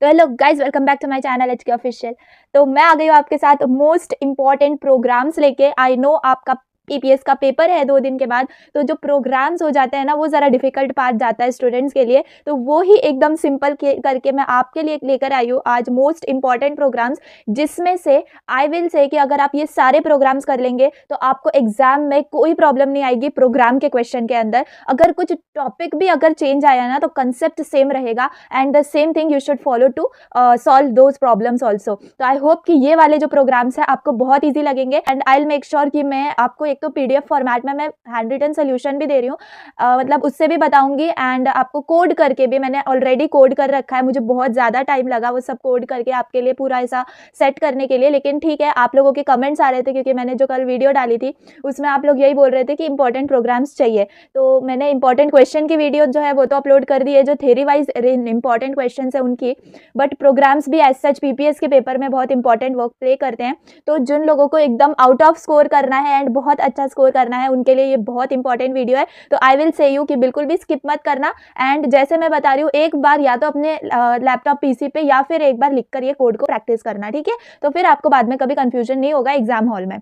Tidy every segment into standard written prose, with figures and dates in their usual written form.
तो hello guys, welcome back to my channel HK official. तो मैं आ गई हूँ आपके साथ मोस्ट इंपॉर्टेंट प्रोग्राम्स लेके। आई नो आपका पीपीएस का पेपर है 2 दिन के बाद, तो जो प्रोग्राम्स हो जाते हैं ना वो ज़रा डिफिकल्ट पार्ट जाता है स्टूडेंट्स के लिए, तो वो ही एकदम सिंपल करके मैं आपके लिए लेकर आई हूँ आज मोस्ट इंपॉर्टेंट प्रोग्राम्स, जिसमें से आई विल से कि अगर आप ये सारे प्रोग्राम्स कर लेंगे तो आपको एग्जाम में कोई प्रॉब्लम नहीं आएगी। प्रोग्राम के क्वेश्चन के अंदर अगर कुछ टॉपिक भी अगर चेंज आया ना तो कंसेप्ट सेम रहेगा and the same thing you should follow to solve those problems also. तो आई होप कि ये वाले जो प्रोग्राम्स हैं आपको बहुत ईजी लगेंगे and I will make sure कि मैं आपको एक तो पीडीएफ फॉर्मेट में मैं हैंड रिटन सोल्यूशन भी दे रही हूँ, मतलब उससे भी बताऊंगी एंड आपको कोड करके भी मैंने ऑलरेडी कोड कर रखा है। मुझे बहुत ज़्यादा टाइम लगा वो सब कोड करके आपके लिए पूरा ऐसा सेट करने के लिए, लेकिन ठीक है, आप लोगों के कमेंट्स आ रहे थे क्योंकि मैंने जो कल वीडियो डाली थी उसमें आप लोग यही बोल रहे थे कि इंपॉर्टेंट प्रोग्राम्स चाहिए, तो मैंने इंपॉर्टेंट क्वेश्चन की वीडियो जो है वो तो अपलोड कर दी है, जो थ्योरी वाइज इंपॉर्टेंट क्वेश्चन है उनकी, बट प्रोग्राम्स भी एज सच पीपीएस के पेपर में बहुत इंपॉर्टेंट वर्क प्ले करते हैं। तो जिन लोगों को एकदम आउट ऑफ स्कोर करना है एंड बहुत अच्छा स्कोर करना है उनके लिए ये बहुत इंपॉर्टेंट वीडियो है। तो आई विल से यू कि बिल्कुल भी स्किप मत करना एंड जैसे मैं बता रही हूँ एक बार या तो अपने लैपटॉप पीसी पे या फिर एक बार लिखकर ये कोड को प्रैक्टिस करना, ठीक है? तो फिर आपको बाद में कभी कंफ्यूजन नहीं होगा एग्जाम हॉल में।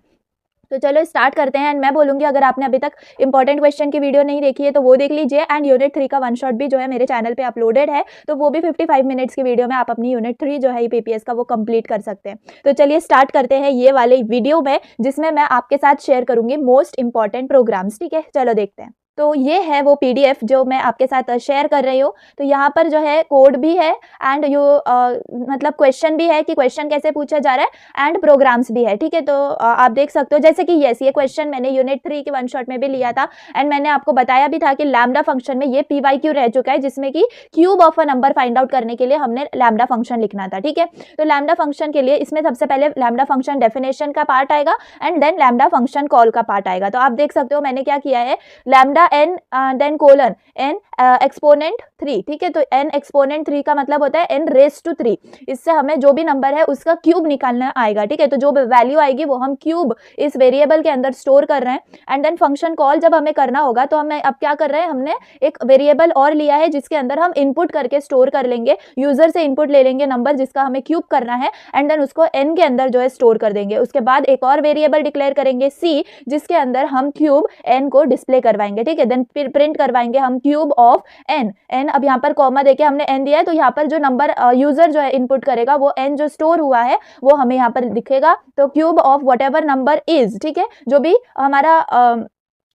तो चलो स्टार्ट करते हैं एंड मैं बोलूँगी अगर आपने अभी तक इंपॉर्टेंट क्वेश्चन की वीडियो नहीं देखी है तो वो देख लीजिए एंड यूनिट 3 का वन शॉट भी जो है मेरे चैनल पे अपलोडेड है, तो वो भी 55 मिनट्स की वीडियो में आप अपनी यूनिट 3 जो है पीपीएस का वो कंप्लीट कर सकते हैं। तो चलिए स्टार्ट करते हैं ये वाले वीडियो में जिसमें मैं आपके साथ शेयर करूंगी मोस्ट इंपॉर्टेंट प्रोग्राम्स, ठीक है? चलो देखते हैं। तो ये है वो पीडीएफ जो मैं आपके साथ शेयर कर रही हूँ। तो यहाँ पर जो है कोड भी है एंड मतलब क्वेश्चन भी है कि क्वेश्चन कैसे पूछा जा रहा है एंड प्रोग्राम्स भी है, ठीक है? तो आप देख सकते हो जैसे कि ये क्वेश्चन मैंने यूनिट 3 के वन शॉट में भी लिया था एंड मैंने आपको बताया भी था कि लैम्डा फंक्शन में ये पीवाईक्यू रह चुका है जिसमें कि cube of a number find out करने के लिए हमने लैम्डा फंक्शन लिखना था, ठीक है? तो लैम्डा फंक्शन के लिए इसमें सबसे पहले लैम्डा फंक्शन डेफिनेशन का पार्ट आएगा and then lambda function call का पार्ट आएगा। तो आप देख सकते हो मैंने क्या किया है, lambda n then colon n exponent 3, ठीक है? तो n एक्सपोनेंट 3 का मतलब होता है n रेज टू 3। इससे हमें जो भी नंबर है उसका क्यूब निकालना आएगा, ठीक है? तो जो वैल्यू आएगी वो हम क्यूब इस वेरिएबल के अंदर स्टोर कर रहे हैं एंड देन फंक्शन कॉल जब हमें करना होगा तो हमें अब क्या कर रहे हैं, हमने एक वेरिएबल और लिया है जिसके अंदर हम इनपुट करके स्टोर कर लेंगे, यूजर से इनपुट ले लेंगे नंबर जिसका हमें क्यूब करना है एंड देन उसको n के अंदर जो है स्टोर कर देंगे। उसके बाद एक और वेरिएबल डिक्लेयर करेंगे c जिसके अंदर हम क्यूब n को डिस्प्ले करवाएंगे, ठीक है? देन फिर प्रिंट करवाएंगे हम क्यूब ऑफ n। अब यहाँ पर कॉमा देके हमने n दिया है तो यहाँ पर जो नंबर यूजर जो है इनपुट करेगा वो n जो स्टोर हुआ है वो हमें यहाँ पर दिखेगा। तो cube of whatever number is, ठीक है? जो भी हमारा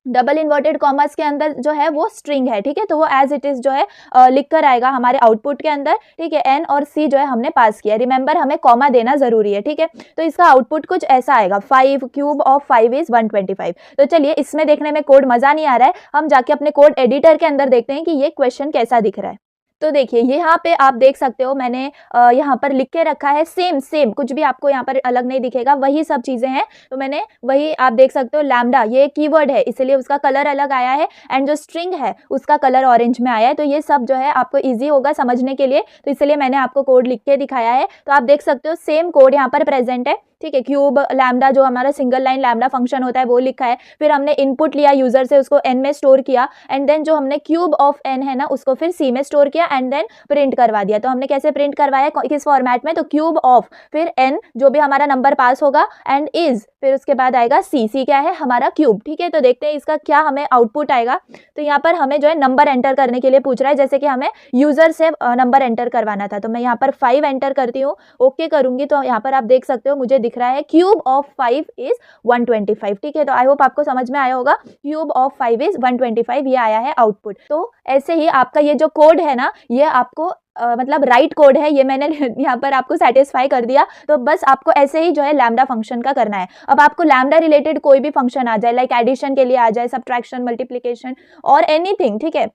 डबल इन्वर्टेड कॉमर्स के अंदर जो है वो स्ट्रिंग है, ठीक है? तो वो एज इट इज जो है लिख कर आएगा हमारे आउटपुट के अंदर, ठीक है? n और c जो है हमने पास किया, रिमेंबर हमें कॉमा देना जरूरी है, ठीक है? तो इसका आउटपुट कुछ ऐसा आएगा, 5 क्यूब ऑफ 5 इज 125। तो चलिए इसमें देखने में कोड मजा नहीं आ रहा है, हम जाके अपने कोड एडिटर के अंदर देखते हैं कि ये क्वेश्चन कैसा दिख रहा है। तो देखिए यहाँ पे आप देख सकते हो मैंने यहाँ पर लिख के रखा है सेम कुछ भी आपको यहाँ पर अलग नहीं दिखेगा, वही सब चीजें हैं। तो मैंने वही आप देख सकते हो, लैम्डा ये कीवर्ड है इसलिए उसका कलर अलग आया है एंड जो स्ट्रिंग है उसका कलर ऑरेंज में आया है। तो ये सब जो है आपको इजी होगा समझने के लिए, तो इसलिए मैंने आपको कोड लिख के दिखाया है। तो आप देख सकते हो सेम कोड यहाँ पर प्रेजेंट है, ठीक है? क्यूब लैम्डा जो हमारा सिंगल लाइन लैम्डा फंक्शन होता है वो लिखा है, फिर हमने इनपुट लिया यूजर से, उसको n में स्टोर किया एंड देन जो हमने क्यूब ऑफ n है ना उसको फिर c में स्टोर किया एंड देन प्रिंट करवा दिया। तो हमने कैसे प्रिंट करवाया, किस फॉर्मेट में? तो क्यूब ऑफ फिर n जो भी हमारा नंबर पास होगा एंड इज, फिर उसके बाद आएगा c क्या है, हमारा क्यूब, ठीक है? तो देखते हैं इसका क्या हमें आउटपुट आएगा। तो यहाँ पर हमें जो है नंबर एंटर करने के लिए पूछ रहा है, जैसे कि हमें यूजर से नंबर एंटर करवाना था। तो मैं यहाँ पर 5 एंटर करती हूँ, ओके करूंगी। तो यहाँ पर आप देख सकते हो मुझे दिख रहा है क्यूब ऑफ 5 इज 125, ठीक है? तो आई होप आपको समझ में आया होगा, क्यूब ऑफ 5 इज 125 ये आया है आउटपुट। तो ऐसे ही आपका ये जो कोड है ना ये आपको मतलब राइट कोड है, ये मैंने यहाँ पर आपको सेटिस्फाई कर दिया। तो बस आपको ऐसे ही जो है लैम्डा फंक्शन का करना है। अब आपको लैम्डा रिलेटेड कोई भी फंक्शन आ जाए, लाइक एडिशन के लिए आ जाए, सब्ट्रैक्शन, मल्टीप्लिकेशन और एनीथिंग, ठीक है?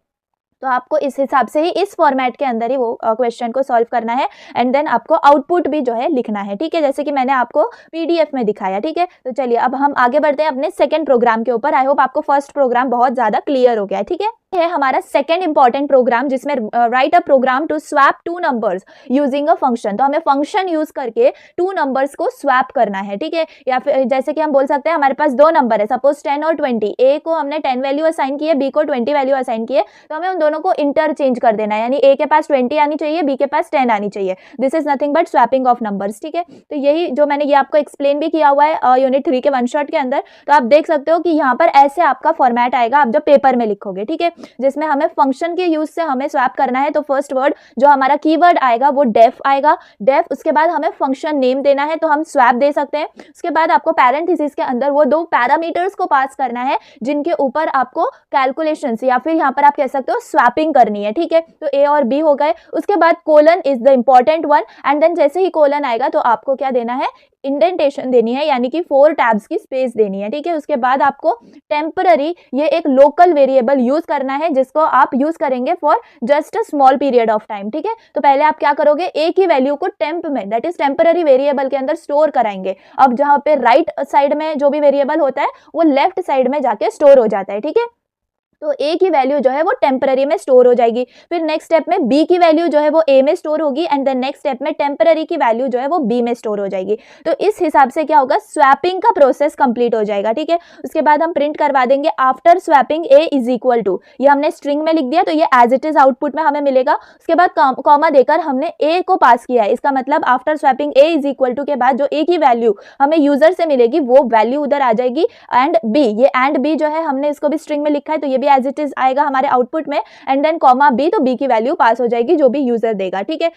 तो आपको इस हिसाब से ही इस फॉर्मेट के अंदर ही वो क्वेश्चन को सॉल्व करना है एंड देन आपको आउटपुट भी जो है लिखना है, ठीक है? जैसे कि मैंने आपको पीडीएफ में दिखाया, ठीक है? तो चलिए अब हम आगे बढ़ते हैं अपने सेकंड प्रोग्राम के ऊपर। आई होप आपको फर्स्ट प्रोग्राम बहुत ज्यादा क्लियर हो गया है, ठीक है? है हमारा सेकेंड इंपॉर्टेंट प्रोग्राम, जिसमें write a program to swap two numbers using a function. तो हमें फंक्शन यूज करके टू नंबर्स को स्वैप करना है, ठीक है। या फिर जैसे कि हम बोल सकते हैं हमारे पास दो नंबर है, सपोज 10 और 20, ए को हमने 10 वैल्यू असाइन की है, बी को 20 वैल्यू असाइन की है, तो हमें उन दोनों को इंटरचेंज कर देना है, यानी ए के पास 20 आनी चाहिए, बी के पास 10 आनी चाहिए। This is nothing but swapping of numbers, ठीक है। तो यही जो मैंने ये आपको एक्सप्लेन भी किया हुआ है यूनिट 3 के वन शॉट के अंदर। तो आप देख सकते हो कि यहाँ पर ऐसे आपका फॉर्मेट आएगा आप जब पेपर में लिखोगे, ठीक है, जिसमें हमें फंक्शन के यूज से हमें स्वैप करना है। तो फर्स्ट वर्ड जो हमारा कीवर्ड आएगा वो डेफ आएगा, डेफ, उसके बाद हमें फंक्शन नेम देना है, तो हम स्वैप दे सकते हैं। उसके बाद आपको पैरेंथेसिस के अंदर वो दो पैरामीटर्स को पास करना है जिनके ऊपर आपको कैलकुलेशंस या फिर यहाँ पर आप कह सकते हो स्वैपिंग करनी है, ठीक है। तो ए और बी हो गए। उसके बाद colon is the important one, and then जैसे ही कोलन आएगा तो आपको क्या देना है, इंडेंटेशन देनी है, यानी कि 4 टैब्स की स्पेस देनी है, ठीक है। उसके बाद आपको टेम्पररी, ये एक लोकल वेरिएबल यूज करना है जिसको आप यूज करेंगे for just a small period of time, ठीक है। तो पहले आप क्या करोगे, ए की वैल्यू को टेम्प में, दैट इज टेम्पररी वेरिएबल के अंदर स्टोर कराएंगे। अब जहां पे राइट साइड में जो भी वेरिएबल होता है वो लेफ्ट साइड में जाके स्टोर हो जाता है, ठीक है। तो ए की वैल्यू जो है वो टेम्पररी में स्टोर हो जाएगी। फिर नेक्स्ट स्टेप में बी की वैल्यू जो है वो ए में स्टोर होगी, एंड देन नेक्स्ट स्टेप में टेम्पररी की वैल्यू जो है वो बी में स्टोर हो जाएगी। तो इस हिसाब से क्या होगा, स्वैपिंग का प्रोसेस कंप्लीट हो जाएगा, ठीक है। उसके बाद हम प्रिंट करवा देंगे after swapping a is equal to, ये हमने स्ट्रिंग में लिख दिया तो ये एज इट इज आउटपुट में हमें मिलेगा। उसके बाद कॉमा देकर हमने ए को पास किया है, इसका मतलब after swapping a is equal to के बाद जो ए की वैल्यू हमें यूजर से मिलेगी वो वैल्यू उधर आ जाएगी। एंड बी, ये एंड बी जो है हमने इसको भी स्ट्रिंग में लिखा है तो ये भी एज इट इज आएगा हमारे आउटपुट में, एंड देन कॉमा बी, तो बी की वैल्यू पास हो जाएगी जो भी यूजर देगा, ठीक है।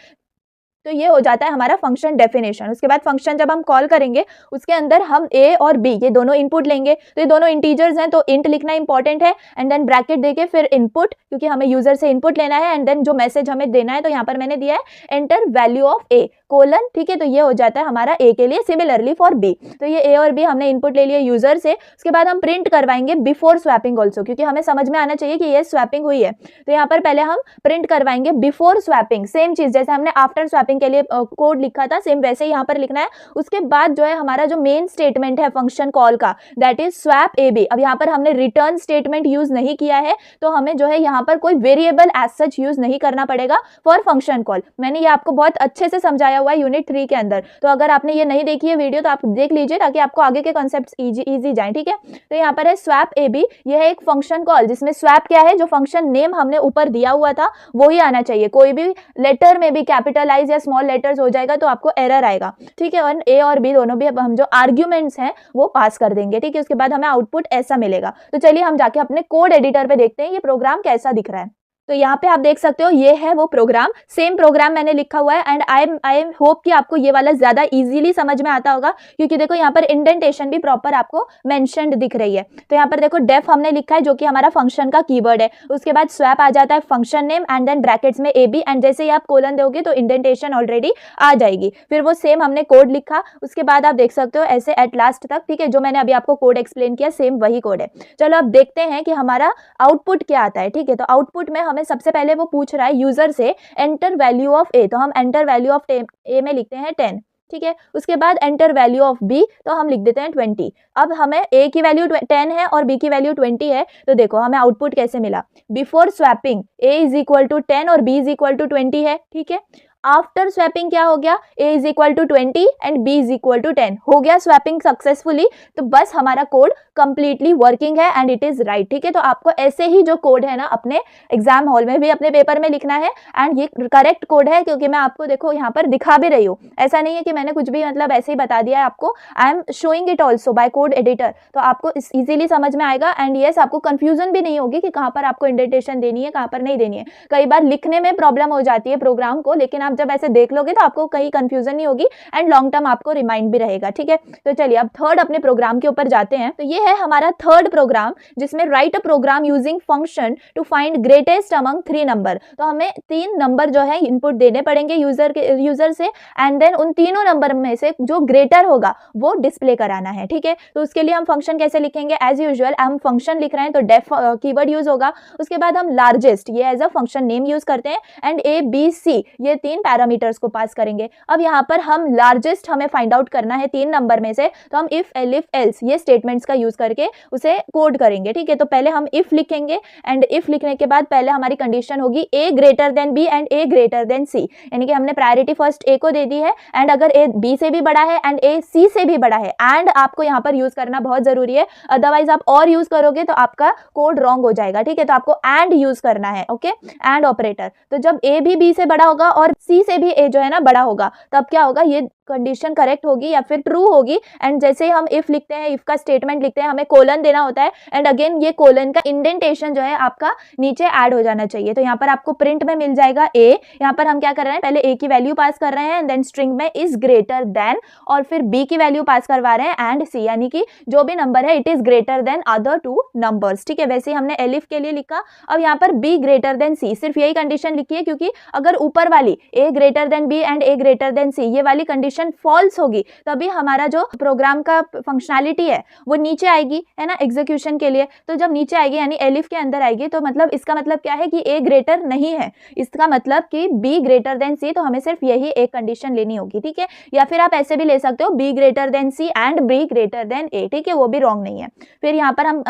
तो ये हो जाता है हमारा फंक्शन डेफिनेशन। उसके बाद फंक्शन जब हम कॉल करेंगे उसके अंदर हम ए और बी ये दोनों इनपुट लेंगे, तो ये दोनों इंटीजर्स हैं तो इंट लिखना इंपॉर्टेंट है, एंड देन ब्रैकेट देके फिर इनपुट, क्योंकि हमें यूजर से इनपुट लेना है, एंड देन जो मैसेज हमें देना है तो यहाँ पर मैंने दिया है enter value of A colon, ठीक है। तो ये हो जाता है हमारा ए के लिए, सिमिलरली फॉर बी। तो ये ए और बी हमने इनपुट ले लिया यूजर से। उसके बाद हम प्रिंट करवाएंगे बिफोर स्वैपिंग ऑल्सो, क्योंकि हमें समझ में आना चाहिए कि ये स्वैपिंग हुई है। तो यहाँ पर पहले हम प्रिंट करवाएंगे बिफोर स्वैपिंग, सेम चीज जैसे हमने आफ्टर स्वैपिंग के लिए कोड लिखा था सेम वैसे ही यहाँ पर लिखना है। उसके बाद जो है हमारा जो मेन स्टेटमेंट है फंक्शन कॉल का, that is swap a b. अब यहाँ पर हमने रिटर्न स्टेटमेंट यूज नहीं किया है, तो हमें जो है यहाँ पर कोई वेरिएबल एज सच यूज नहीं करना पड़ेगा फॉर फंक्शन कॉल। मैंने ये आपको बहुत अच्छे से समझाया हुआ है यूनिट 3 के अंदर, तो अगर आपने ये नहीं देखी है वीडियो तो आप देख लीजिए ताकि आपको आगे के कॉन्सेप्ट्स इजी जाएं, ठीक है। तो यहाँ पर है स्वैप ए बी, यह है एक फंक्शन कॉल जिसमें स्वैप क्या है, जो फंक्शन नेम हमने ऊपर दिया हुआ था वो ही आना चाहिए। कोई भी लेटर में भी कैपिटलाइज या स्मॉल लेटर्स हो जाएगा तो आपको एरर आएगा, ठीक है। और ए और बी दोनों भी अब हम जो आर्ग्यूमेंट्स हैं वो पास कर देंगे, ठीक है। उसके बाद हमें आउटपुट ऐसा मिलेगा। तो चलिए हम जाके अपने कोड एडिटर पे देखते हैं ये प्रोग्राम कैसा दिख रहा है। तो यहाँ पे आप देख सकते हो ये है वो प्रोग्राम, सेम प्रोग्राम मैंने लिखा हुआ है, एंड आई होप कि आपको ये वाला ज्यादा इजीली समझ में आता होगा, क्योंकि देखो यहाँ पर इंडेंटेशन भी प्रॉपर आपको मेंशन्ड दिख रही है। तो यहाँ पर देखो डेफ हमने लिखा है जो कि हमारा फंक्शन का कीवर्ड है। उसके बाद स्वैप आ जाता है function name, and then brackets में ए बी, एंड जैसे ही आप कोलन दोगे तो इंडेंटेशन ऑलरेडी आ जाएगी। फिर वो सेम हमने कोड लिखा, उसके बाद आप देख सकते हो ऐसे एट लास्ट तक, ठीक है। जो मैंने अभी आपको कोड एक्सप्लेन किया सेम वही कोड है। चलो अब देखते हैं कि हमारा आउटपुट क्या आता है, ठीक है। तो आउटपुट में हमें सबसे पहले वो पूछ रहा है यूजर से एंटर वैल्यू ऑफ ए, तो हम एंटर वैल्यू ऑफ ए में लिखते हैं 10, ठीक है। उसके बाद एंटर वैल्यू ऑफ बी, तो हम लिख देते हैं 20। अब हमें ए की वैल्यू 10 है और बी की वैल्यू 20 है, तो देखो हमें आउटपुट कैसे मिला, before swapping a is equal to 10 और बी इज इक्वल टू 20 है, ठीक है। आफ्टर स्वैपिंग क्या हो गया, A is equal to 20 and B is equal to 10 हो गया स्वैपिंग सक्सेसफुली। तो बस हमारा कोड कंप्लीटली वर्किंग है एंड इट इज राइट, ठीक है। तो आपको ऐसे ही जो कोड है ना अपने एग्जाम हॉल में भी अपने पेपर में लिखना है, एंड ये करेक्ट कोड है क्योंकि मैं आपको देखो यहाँ पर दिखा भी रही हूँ। ऐसा नहीं है कि मैंने कुछ भी मतलब ऐसे ही बता दिया है आपको, I am showing it also bye code editor, तो आपको इजीली समझ में आएगा। एंड यस, आपको कंफ्यूजन भी नहीं होगी कि कहाँ पर आपको इंडेंटेशन देनी है कहाँ पर नहीं देनी है। कई बार लिखने में प्रॉब्लम हो जाती है प्रोग्राम को, लेकिन आप जब ऐसे देख लोगे तो आपको कहीं कंफ्यूजन नहीं होगी एंड लॉन्ग टर्म आपको रिमाइंड भी रहेगा, ठीक है। तो चलिए अब थर्ड अपने प्रोग्राम के ऊपर जाते हैं। तो ये है हमारा थर्ड प्रोग्राम जिसमें write a program using function to find greatest among 3 number. तो हमें 3 नंबर जो है इनपुट देने पड़ेंगे यूजर से, एंड देन उन तीनों नंबर में से जो ग्रेटर होगा वो डिस्प्ले कराना है, ठीक है। तो उसके लिए हम फंक्शन कैसे लिखेंगे, एज यूजुअल हम फंक्शन लिख रहे हैं तो डेफ कीवर्ड यूज होगा। उसके बाद हम लार्जेस्ट ये as a function name use करते हैं, एंड ए बी सी ये 3 पैरामीटर्स को पास करेंगे। अब यहाँ पर हम लार्जेस्ट हमें फाइंड आउट करना है 3 नंबर में से, तो हम इफ एलिफ एल्स ये स्टेटमेंट्स का यूज यूज़ करके उसे कोड करेंगे, ठीक है। तो पहले हम इफ़ लिखेंगे एंड इफ़ लिखने के बाद पहले हमारी कंडीशन होगी A greater than B and A greater than C, यानी कि हमने प्रायोरिटी फर्स्ट ए को दे दी है एंड अगर ए बी से भी बड़ा है एंड ए सी से भी बड़ा है, एंड आपको यहाँ पर यूज़ करना बहुत ज़रूरी है, अदरवाइज आप और यूज़ करोगे तो आपका कोड रॉन्ग हो जाएगा, ठीक है। तो आपको एंड यूज़ करना है, ओके, एंड ऑपरेटर। तो जब ए भी बी से बड़ा होगा और सी से भी ए जो है ना बड़ा होगा, तब क्या होगा, ये कंडीशन करेक्ट होगी या फिर ट्रू होगी। एंड जैसे ही हम इफ लिखते हैं, इफ का स्टेटमेंट लिखते हैं, हमें कोलन देना होता है एंड अगेन ये कोलन का इंडेंटेशन जो है आपका नीचे ऐड हो जाना चाहिए। तो यहाँ पर आपको प्रिंट में मिल जाएगा ए, यहाँ पर हम क्या कर रहे हैं, पहले ए की वैल्यू पास कर रहे हैं एंड देन स्ट्रिंग में इज ग्रेटर देन, और फिर बी की वैल्यू पास करवा रहे हैं एंड सी, यानी कि जो भी नंबर है it is greater then other two numbers, ठीक है। वैसे ही हमने एलिफ के लिए लिखा, अब यहाँ पर बी ग्रेटर देन सी, सिर्फ यही कंडीशन लिखी है, क्योंकि अगर ऊपर वाली A greater than B and A greater than C ये वाली कंडीशन फॉल्स होगी, तभी हमारा जो प्रोग्राम का फंक्शनैलिटी है वो नीचे आएगी, है ना, एग्जीक्यूशन के लिए। तो जब नीचे आएगी यानी एलिफ के अंदर आएगी, तो मतलब इसका मतलब क्या है कि ए ग्रेटर नहीं है, इसका मतलब कि बी ग्रेटर देन सी, तो हमें सिर्फ यही एक कंडीशन लेनी होगी, ठीक है। या फिर आप ऐसे भी ले सकते हो B greater than C and B greater than A, ठीक है, वो भी रॉन्ग नहीं है। फिर यहाँ पर हम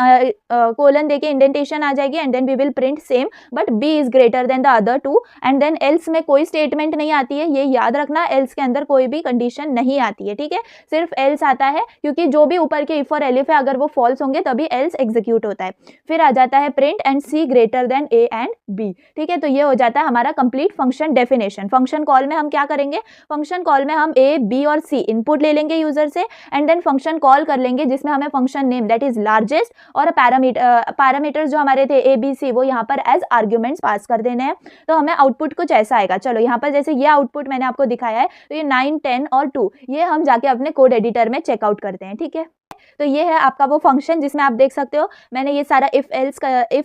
कोलन देके इंडेंटेशन आ जाएगी and then we will print same but b is greater than the other two, and then else में कोई स्टेटमेंट नहीं आती है, ये याद रखना, एल्स के अंदर कोई भी कंडीशन नहीं आती है, ठीक है, सिर्फ एल्स आता है, क्योंकि जो भी ऊपर के इफ और एलिफ है अगर वो फॉल्स होंगे तभी एल्स एग्जीक्यूट होता है। फिर आ जाता है print and c greater than a and b, ठीक है। तो ये हो जाता है हमारा complete function definition. Function call में हम क्या करेंगे, फंक्शन कॉल में हम ए बी और सी इनपुट ले लेंगे यूजर से एंड देन फंक्शन कॉल कर लेंगे जिसमें हमें function name that is largest और पैरामीटर्स जो हमारे थे ए बी सी वो यहाँ पर एज आर्ग्यूमेंट्स पास कर देने हैं। तो हमें आउटपुट कुछ ऐसा आएगा। चलो यहाँ पर जैसे ये आउटपुट मैंने आपको दिखाया है, तो ये 9 10 और 2 ये हम जाके अपने कोड एडिटर में चेकआउट करते हैं, ठीक है। तो ये है आपका वो फंक्शन जिसमें आप देख सकते हो मैंने ये सारा इफ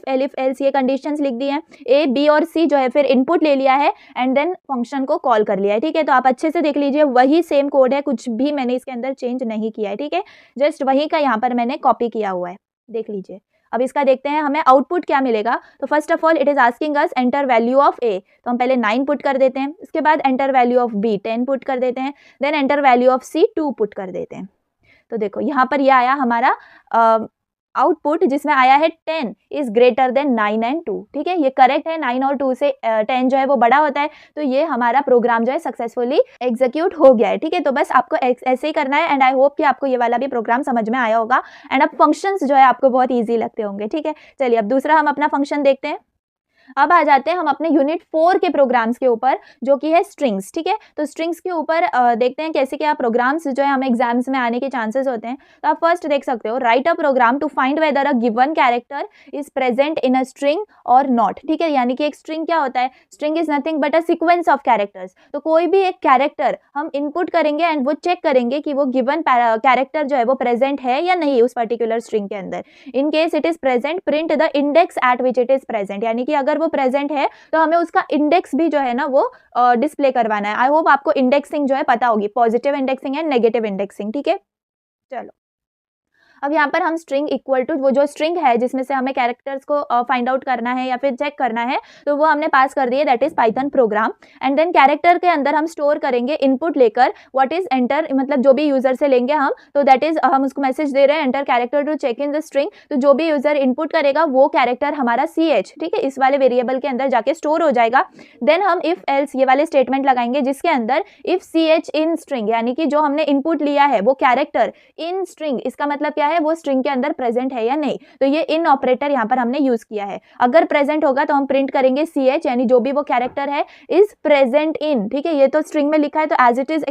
एलिफ एल्स ये कंडीशंस लिख दी हैं, ए बी और सी जो है फिर इनपुट ले लिया है एंड देन फंक्शन को कॉल कर लिया है, ठीक है। तो आप अच्छे से देख लीजिए वही सेम कोड है, कुछ भी मैंने इसके अंदर चेंज नहीं किया है, ठीक है, जस्ट वही का यहाँ पर मैंने कॉपी किया हुआ है, देख लीजिए। अब इसका देखते हैं हमें आउटपुट क्या मिलेगा। तो first of all it is asking us enter value of A, तो हम पहले 9 पुट कर देते हैं, इसके बाद enter value of b 10 put कर देते हैं, then enter value of c 2 put कर देते हैं। तो देखो यहाँ पर यह आया हमारा आउटपुट जिसमें आया है 10 इज ग्रेटर देन 9 एंड 2, ठीक है, ये करेक्ट है। 9 और 2 से 10 जो है वो बड़ा होता है, तो ये हमारा प्रोग्राम जो है सक्सेसफुली एग्जीक्यूट हो गया है, ठीक है। तो बस आपको ऐसे ही करना है एंड आई होप कि आपको ये वाला भी प्रोग्राम समझ में आया होगा एंड अब फंक्शंस जो है आपको बहुत ईजी लगते होंगे, ठीक है। चलिए अब दूसरा हम अपना फंक्शन देखते हैं। अब आ जाते हैं हम अपने यूनिट 4 के प्रोग्राम्स के ऊपर जो कि है स्ट्रिंग्स, ठीक है। तो स्ट्रिंग्स के ऊपर देखते हैं कैसे क्या प्रोग्राम्स जो है हमें एग्जाम्स में आने के चांसेस होते हैं। तो आप फर्स्ट देख सकते हो, write a program to find whether a given character is present in a string और नॉट, ठीक है। यानी कि एक स्ट्रिंग क्या होता है, string is nothing but a sequence of characters. तो कोई भी एक कैरेक्टर हम इनपुट करेंगे एंड वो चेक करेंगे कि वो गिवन कैरेक्टर जो है वो प्रेजेंट है या नहीं उस पर्टिकुलर स्ट्रिंग के अंदर। In case it is present print the index eight which it is present, यानी कि अगर वो प्रेजेंट है तो हमें उसका इंडेक्स भी जो है ना वो डिस्प्ले करवाना है। आई होप आपको इंडेक्सिंग जो है पता होगी, positive indexing and negative indexing, ठीक है। चलो अब यहाँ पर हम स्ट्रिंग इक्वल टू वो जो स्ट्रिंग है जिसमें से हमें कैरेक्टर्स को फाइंड आउट करना है या फिर चेक करना है, तो वो हमने पास कर दिए, that is Python program. And then character के अंदर हम स्टोर करेंगे इनपुट लेकर, व्हाट इज एंटर, मतलब जो भी यूजर से लेंगे हम, तो दैट इज हम उसको मैसेज दे रहे हैं enter character to check in the string. तो जो भी यूजर इनपुट करेगा वो कैरेक्टर हमारा CH, ठीक है, इस वाले वेरिएबल के अंदर जाके स्टोर हो जाएगा। देन हम इफ एल्स ये वाले स्टेटमेंट लगाएंगे जिसके अंदर इफ CH इन स्ट्रिंग, यानी कि जो हमने इनपुट लिया है वो कैरेक्टर इन स्ट्रिंग, इसका मतलब क्या है, वो स्ट्रिंग के अंदर प्रेजेंट है या नहीं। तो ये इन ऑपरेटर यहाँ पर हमने यूज किया है। अगर प्रेजेंट होगा तो हम प्रिंट करेंगे CH, यानी जो भी वो कैरेक्टर है इज प्रेजेंट इन, ठीक है। ये तो स्ट्रिंग में लिखा है तो एज इट इज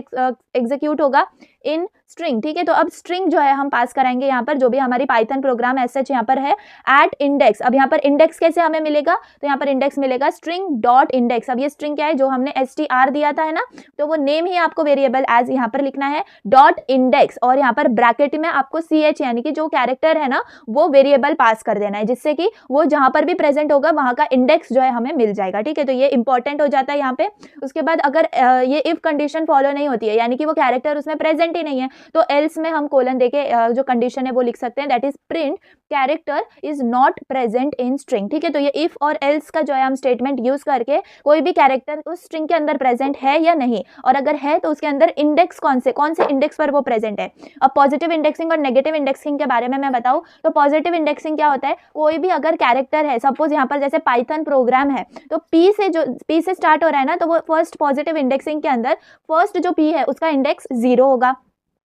एग्जीक्यूट होगा इन स्ट्रिंग, ठीक है। तो अब स्ट्रिंग जो है हम पास कराएंगे यहाँ पर, जो भी हमारी पाइथन प्रोग्राम एज सच यहाँ पर है, एट इंडेक्स। अब यहाँ पर इंडेक्स कैसे हमें मिलेगा, तो यहाँ पर इंडेक्स मिलेगा स्ट्रिंग डॉट इंडेक्स। अब ये स्ट्रिंग क्या है, जो हमने str दिया था है ना, तो वो नेम ही आपको वेरिएबल एज यहाँ पर लिखना है डॉट इंडेक्स, और यहाँ पर ब्रैकेट में आपको CH यानी कि जो कैरेक्टर है ना वो वेरिएबल पास कर देना है, जिससे कि वो जहाँ पर भी प्रेजेंट होगा वहाँ का इंडेक्स जो है हमें मिल जाएगा, ठीक है। तो ये इंपॉर्टेंट हो जाता है यहाँ पे। उसके बाद अगर ये इफ कंडीशन फॉलो नहीं होती है, यानी कि वो कैरेक्टर उसमें प्रेजेंट ही नहीं है, तो एल्स में हम कोलन देके जो कंडीशन है वो लिख सकते हैं, that is print character is not present in string. ठीक है, तो ये इफ और एल्स का जो है हम स्टेटमेंट यूज करके कोई भी कैरेक्टर उस स्ट्रिंग के अंदर प्रेजेंट है या नहीं, और अगर है तो उसके अंदर इंडेक्स कौन से इंडेक्स पर वो प्रेजेंट है। अब पॉजिटिव इंडेक्सिंग और नेगेटिव इंडेक्सिंग के बारे में मैं बताऊं तो पॉजिटिव इंडेक्सिंग क्या होता है, कोई भी अगर कैरेक्टर है, सपोज यहाँ पर जैसे पाइथन प्रोग्राम है तो पी से स्टार्ट हो रहा है ना, तो वो फर्स्ट पॉजिटिव इंडेक्सिंग के अंदर फर्स्ट जो पी है उसका इंडेक्स 0 होगा,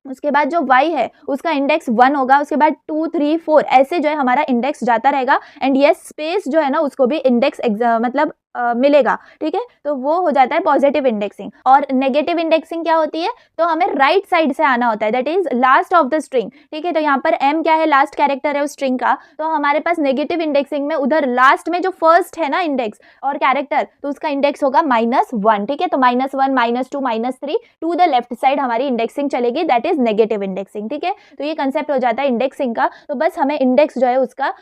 उसके बाद जो y है उसका इंडेक्स 1 होगा, उसके बाद 2 3 4 ऐसे जो है हमारा इंडेक्स जाता रहेगा, एंड ये स्पेस जो है ना उसको भी इंडेक्स मतलब मिलेगा। ठीक है, तो वो हो जाता है पॉजिटिव इंडेक्सिंग। और नेगेटिव इंडेक्सिंग क्या होती है, तो हमें राइट साइड से आना होता है, that is last of the string. ठीक है, तो यहाँ पर m क्या है, लास्ट कैरेक्टर है उस स्ट्रिंग का, तो हमारे पास नेगेटिव इंडेक्सिंग में उधर लास्ट में जो फर्स्ट है ना इंडेक्स और कैरेक्टर, तो उसका इंडेक्स होगा -1। ठीक है, तो -1 -2 -3 टू द लेफ्ट साइड हमारी इंडेक्सिंग चलेगी, दैट इज नेगेटिव इंडेक्सिंग। ठीक है, तो ये कंसेप्ट हो जाता है इंडेक्सिंग का। तो बस हमें इंडेक्स जो है उसका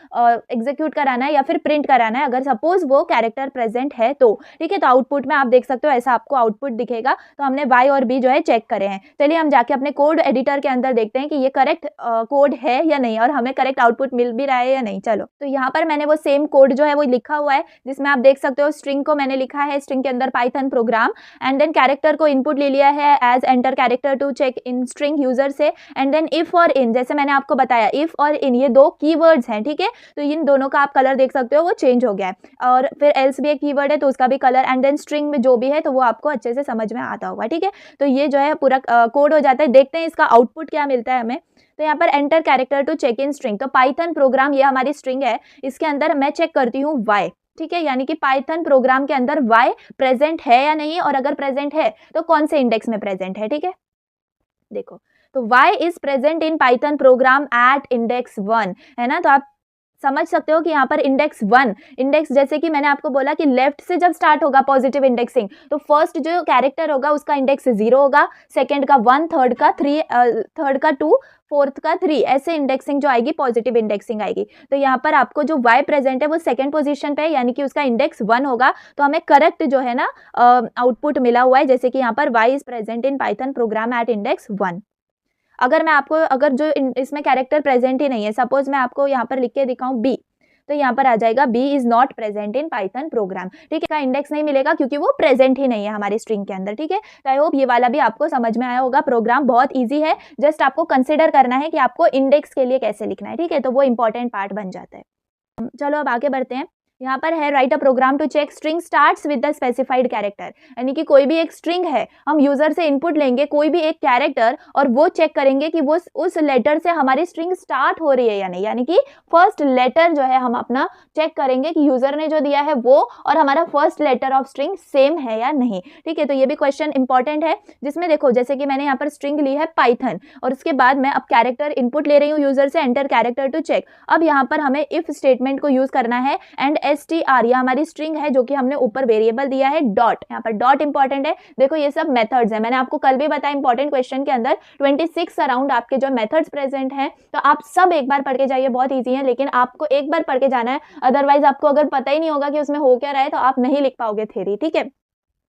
एग्जीक्यूट कराना है या फिर प्रिंट कराना है अगर सपोज वो कैरेक्टर प्रेजेंट है तो। ठीक है, तो आउटपुट में आप देख सकते हो ऐसा आपको आउटपुट दिखेगा। तो हमने y और b जो है चेक करे हैं। चलिए हम जाके अपने कोड एडिटर के अंदर देखते हैं कि ये करेक्ट कोड है या नहीं, और हमें करेक्ट आउटपुट मिल भी रहा है या नहीं। चलो, तो यहाँ पर मैंने वो सेम कोड जो है वो लिखा हुआ है, जिसमें आप देख सकते हो स्ट्रिंग को मैंने लिखा है, स्ट्रिंग के अंदर Python program, and then character को इनपुट ले लिया है as enter character to check in string user से, एंड देन इफ और इन, जैसे मैंने आपको बताया इफ और इन ये दो कीवर्ड्स हैं। ठीक है, तो इन दोनों का आप कलर देख सकते हो वो चेंज हो गया है, और फिर एल्स भी एक कीवर्ड है तो उसका भी कलर, एंड देन स्ट्रिंग में जो भी है तो वो आपको अच्छे से समझ में आता होगा। ठीक है, तो ये जो है पूरा कोड हो जाता है। देखते हैं इसका आउटपुट क्या मिलता है हमें। तो यहाँ पर enter character to check in string, तो पाइथन प्रोग्राम ये हमारी स्ट्रिंग है, इसके अंदर मैं चेक करती हूँ y। ठीक है, यानी कि पाइथन प्रोग्राम के अंदर y प्रेजेंट है या नहीं, और अगर प्रेजेंट है तो कौन से इंडेक्स में प्रेजेंट है। ठीक है, देखो, तो y is present in Python program at index 1, है ना। तो आप समझ सकते हो कि यहाँ पर इंडेक्स 1, इंडेक्स जैसे कि मैंने आपको बोला कि लेफ्ट से जब स्टार्ट होगा पॉजिटिव इंडेक्सिंग तो फर्स्ट जो कैरेक्टर होगा उसका इंडेक्स 0 होगा, सेकंड का 1, थर्ड का 3, थर्ड का 2, फोर्थ का 3, ऐसे इंडेक्सिंग जो आएगी पॉजिटिव इंडेक्सिंग आएगी। तो यहाँ पर आपको जो y प्रेजेंट है वो सेकंड पोजीशन पे है, यानी कि उसका इंडेक्स 1 होगा। तो हमें करेक्ट जो है ना आउटपुट मिला हुआ है, जैसे कि यहाँ पर y is present in Python program at index 1। अगर मैं आपको अगर जो इसमें कैरेक्टर प्रेजेंट ही नहीं है, सपोज मैं आपको यहाँ पर लिख के दिखाऊं b, तो यहाँ पर आ जाएगा b is not present in Python programme. ठीक है, का इंडेक्स नहीं मिलेगा क्योंकि वो प्रेजेंट ही नहीं है हमारी स्ट्रिंग के अंदर। ठीक है, तो आई होप ये वाला भी आपको समझ में आया होगा। प्रोग्राम बहुत इजी है, जस्ट आपको कंसिडर करना है कि आपको इंडेक्स के लिए कैसे लिखना है। ठीक है, तो वो इंपॉर्टेंट पार्ट बन जाता है। चलो अब आगे बढ़ते हैं। यहाँ पर है write a program to check string starts with the specified character, यानी कि कोई भी एक स्ट्रिंग है, हम यूजर से इनपुट लेंगे कोई भी एक कैरेक्टर और वो चेक करेंगे कि वो उस लेटर से हमारी स्ट्रिंग स्टार्ट हो रही है या नहीं, यानी कि फर्स्ट लेटर जो है हम अपना चेक करेंगे कि यूजर ने जो दिया है वो और हमारा first letter of string same है या नहीं। ठीक है, तो ये भी क्वेश्चन इंपॉर्टेंट है, जिसमें देखो जैसे कि मैंने यहाँ पर स्ट्रिंग ली है पाइथन, और उसके बाद मैं अब कैरेक्टर इनपुट ले रही हूँ यूजर से, एंटर कैरेक्टर टू चेक। अब यहाँ पर हमें इफ स्टेटमेंट को यूज करना है, एंड str या हमारी स्ट्रिंग है जो कि हमने ऊपर वेरिएबल दिया है डॉट, यहाँ पर डॉट इंपॉर्टेंट है। देखो ये सब मेथड्स है, मैंने आपको कल भी बताया इंपॉर्टेंट क्वेश्चन के अंदर 26 अराउंड आपके जो मेथड्स प्रेजेंट हैं, तो आप सब एक बार पढ़ के जाइए, बहुत ईजी है, लेकिन आपको एक बार पढ़ के जाना है, अदरवाइज आपको अगर पता ही नहीं होगा कि उसमें हो क्या रहा है तो आप नहीं लिख पाओगे थ्योरी। ठीक है,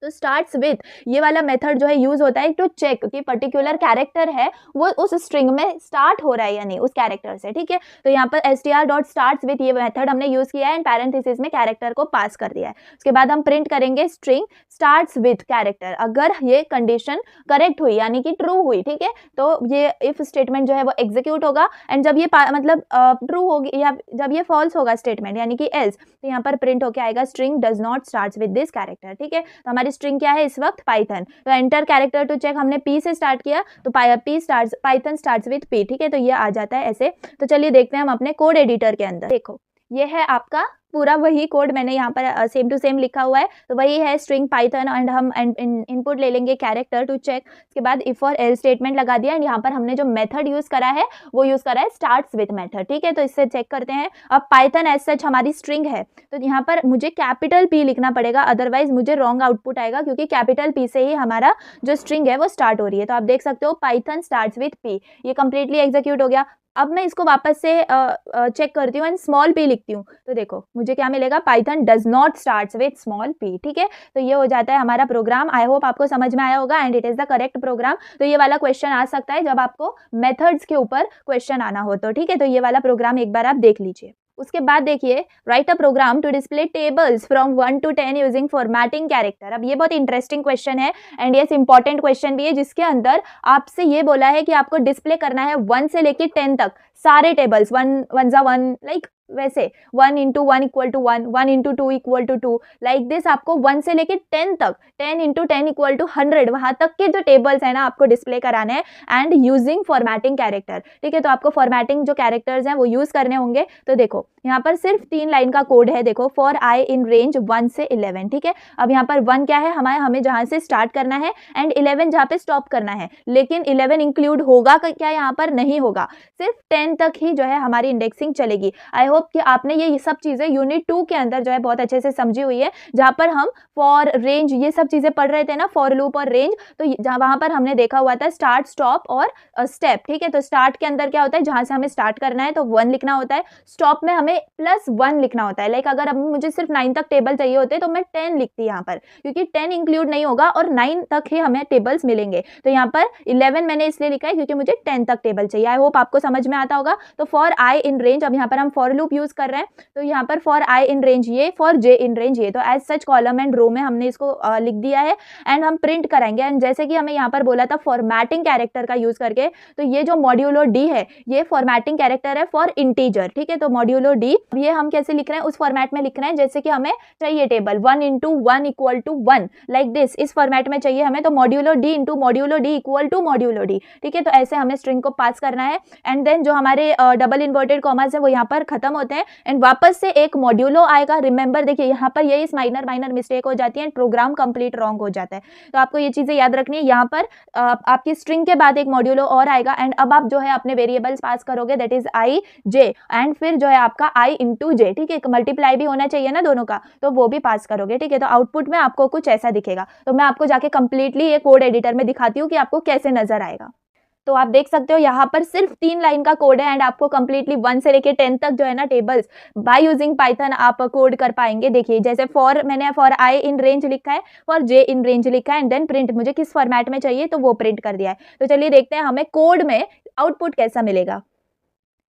तो स्टार्ट्स विथ ये वाला मेथड जो है यूज होता है टू चेक कि पर्टिकुलर कैरेक्टर है वो उस स्ट्रिंग में स्टार्ट हो रहा है या नहीं उस कैरेक्टर से। ठीक है, तो यहाँ पर str.starts with ये मेथड हमने यूज किया है, एंड पैरेंथेसिस में कैरेक्टर को पास कर दिया है। उसके बाद हम प्रिंट करेंगे स्ट्रिंग स्टार्ट्स विथ कैरेक्टर, अगर ये कंडीशन करेक्ट हुई यानी कि ट्रू हुई। ठीक है, तो ये इफ स्टेटमेंट जो है वो एग्जीक्यूट होगा, एंड जब ये मतलब ट्रू होगी या जब ये फॉल्स होगा स्टेटमेंट यानी कि एल्स, तो यहाँ पर प्रिंट होके आएगा string does not starts with this character. ठीक है, तो हमारी स्ट्रिंग क्या है इस वक्त पाइथन, तो एंटर कैरेक्टर टू चेक हमने p से स्टार्ट किया तो पाइथन स्टार्ट्स विद p। ठीक है, तो ये आ जाता है ऐसे। तो चलिए देखते हैं हम अपने कोड एडिटर के अंदर। देखो ये है आपका पूरा वही कोड, मैंने यहाँ पर सेम टू सेम लिखा हुआ है, तो वही है स्ट्रिंग पाइथन, एंड हम इनपुट ले लेंगे कैरेक्टर टू चेक। उसके बाद इफ और एल स्टेटमेंट लगा दिया, एंड यहाँ पर हमने जो मेथड यूज करा है वो यूज करा है स्टार्ट्स विथ मेथड। ठीक है, तो इससे चेक करते हैं। अब पाइथन एज सच हमारी स्ट्रिंग है, तो यहाँ पर मुझे कैपिटल P लिखना पड़ेगा, अदरवाइज मुझे रॉन्ग आउटपुट आएगा, क्योंकि कैपिटल P से ही हमारा जो स्ट्रिंग है वो स्टार्ट हो रही है। तो आप देख सकते हो पाइथन स्टार्ट्स विथ P, ये कंप्लीटली एग्जीक्यूट हो गया। अब मैं इसको वापस से चेक करती हूँ एंड स्मॉल p लिखती हूँ, तो देखो मुझे क्या मिलेगा, Python does not starts with small p, ठीक है। तो ये हो जाता है हमारा प्रोग्राम। आई होप आपको समझ में आया होगा and it is the correct program. तो ये वाला क्वेश्चन आ सकता है जब आपको मेथड्स के ऊपर क्वेश्चन आना हो तो, ठीक है। तो ये वाला प्रोग्राम एक बार आप देख लीजिए। उसके बाद देखिए, write a program to display tables from 1 to 10 using formatting character. अब ये बहुत इंटरेस्टिंग क्वेश्चन है एंड यस इंपॉर्टेंट क्वेश्चन भी है, जिसके अंदर आपसे ये बोला है कि आपको डिस्प्ले करना है 1 से लेके 10 तक सारे टेबल्स, 1 जा 1 लाइक वैसे 1 into 1 equal to 1, 1 into 2 equal to 2, like this आपको 1 से लेके 10 तक, 10 into 10 equal to 100, वहां तक के जो टेबल्स है ना आपको डिस्प्ले कराने हैं एंड यूजिंग फॉर्मेटिंग कैरेक्टर, ठीक है। तो आपको फॉर्मेटिंग जो कैरेक्टर्स हैं वो यूज करने होंगे। तो देखो यहाँ पर सिर्फ 3 लाइन का कोड है, देखो फॉर आई इन रेंज 1 से 11, ठीक है। अब यहाँ पर 1 क्या है, हमें जहां से स्टार्ट करना है एंड 11 जहाँ पे स्टॉप करना है, लेकिन 11 इंक्लूड होगा क्या, यहाँ पर नहीं होगा, सिर्फ 10 तक ही जो है हमारी इंडेक्सिंग चलेगी। आई होप कि आपने ये सब चीजें यूनिट 2 के अंदर जो है बहुत अच्छे से समझी हुई है, जहां पर हम फॉर, रेंज, ये सब चीजें पढ़ रहे थे ना, फॉर लूप और रेंज। तो जहां वहां पर हमने देखा हुआ था स्टार्ट, स्टॉप और स्टेप, ठीक है। तो स्टार्ट के अंदर क्या होता है, जहां से हमें स्टार्ट करना है तो 1 लिखना होता है, स्टॉप में हमें +1 लिखना होता है। लाइक अगर अब मुझे सिर्फ 9 तक टेबल चाहिए होते तो मैं 10 लिखती यहाँ पर, क्योंकि 10 इंक्लूड नहीं होगा और 9 तक ही हमें टेबल्स मिलेंगे। तो यहाँ पर 11 मैंने इसलिए लिखा है क्योंकि मुझे 10 तक टेबल चाहिए। आई होप आपको समझ में आता होगा। तो फॉर आई इन रेंज, अब यहाँ पर हम फॉर लूप यूज कर रहे हैं, तो यहाँ पर फॉर आई इन रेंज ये, फॉर जे इन रेंज ये, तो एज सच कॉलम एंड रो में हमने इसको लिख दिया है एंड हम प्रिंट करेंगे। एंड जैसे कि हमें यहाँ पर बोला था फॉर्मेटिंग कैरेक्टर का यूज करके, तो ये जो मॉड्यूलो डी है ये फॉर्मेटिंग कैरेक्टर है फॉर इंटीजर, ठीक है। तो मॉड्यूलो डी ये हम कैसे लिख रहे हैं, उस फॉर्मेट में लिख रहे हैं जैसे कि हमें चाहिए table 1 into 1 equal to 1, like this, इस फॉर्मेट में चाहिए हमें। तो modulo d into modulo d equal to modulo d, ठीक है। तो ऐसे हमें स्ट्रिंग को पास करना है एंड देन जो हमारे डबल इन्वर्टेड कॉमास है वो यहाँ पर खत्म होते हैं एंड वापस से एक मॉड्यूलो आएगा। रिमेंबर देखिए यहाँ पर यही माइनर मिस्टेक हो जाती है, प्रोग्राम कंप्लीट रॉन्ग हो जाता है। तो आपको ये चीजें याद रखनी है। यहाँ पर आपकी स्ट्रिंग के बाद एक मॉड्यूलो और आएगा एंड अब आप जो है अपने वेरिएबल्स पास करोगे, that is I J, and फिर जो है आपका आई इंटू जे, ठीक है। मल्टीप्लाई भी होना चाहिए ना दोनों का, तो वो भी पास करोगे, ठीक है। तो आउटपुट में आपको कुछ ऐसा दिखेगा। तो मैं आपको जाके कंप्लीटली ये कोड एडिटर में दिखाती हूँ कि आपको कैसे नजर आएगा। तो आप देख सकते हो यहाँ पर सिर्फ 3 लाइन का कोड है एंड आपको कंप्लीटली 1 से लेके 10 तक जो है ना टेबल्स बाय यूजिंग पाइथन आप कोड कर पाएंगे। देखिए जैसे मैंने फॉर आई इन रेंज लिखा है, फॉर जे इन रेंज लिखा है एंड देन प्रिंट, मुझे किस फॉर्मेट में चाहिए तो वो प्रिंट कर दिया है। तो चलिए देखते हैं हमें कोड में आउटपुट कैसा मिलेगा।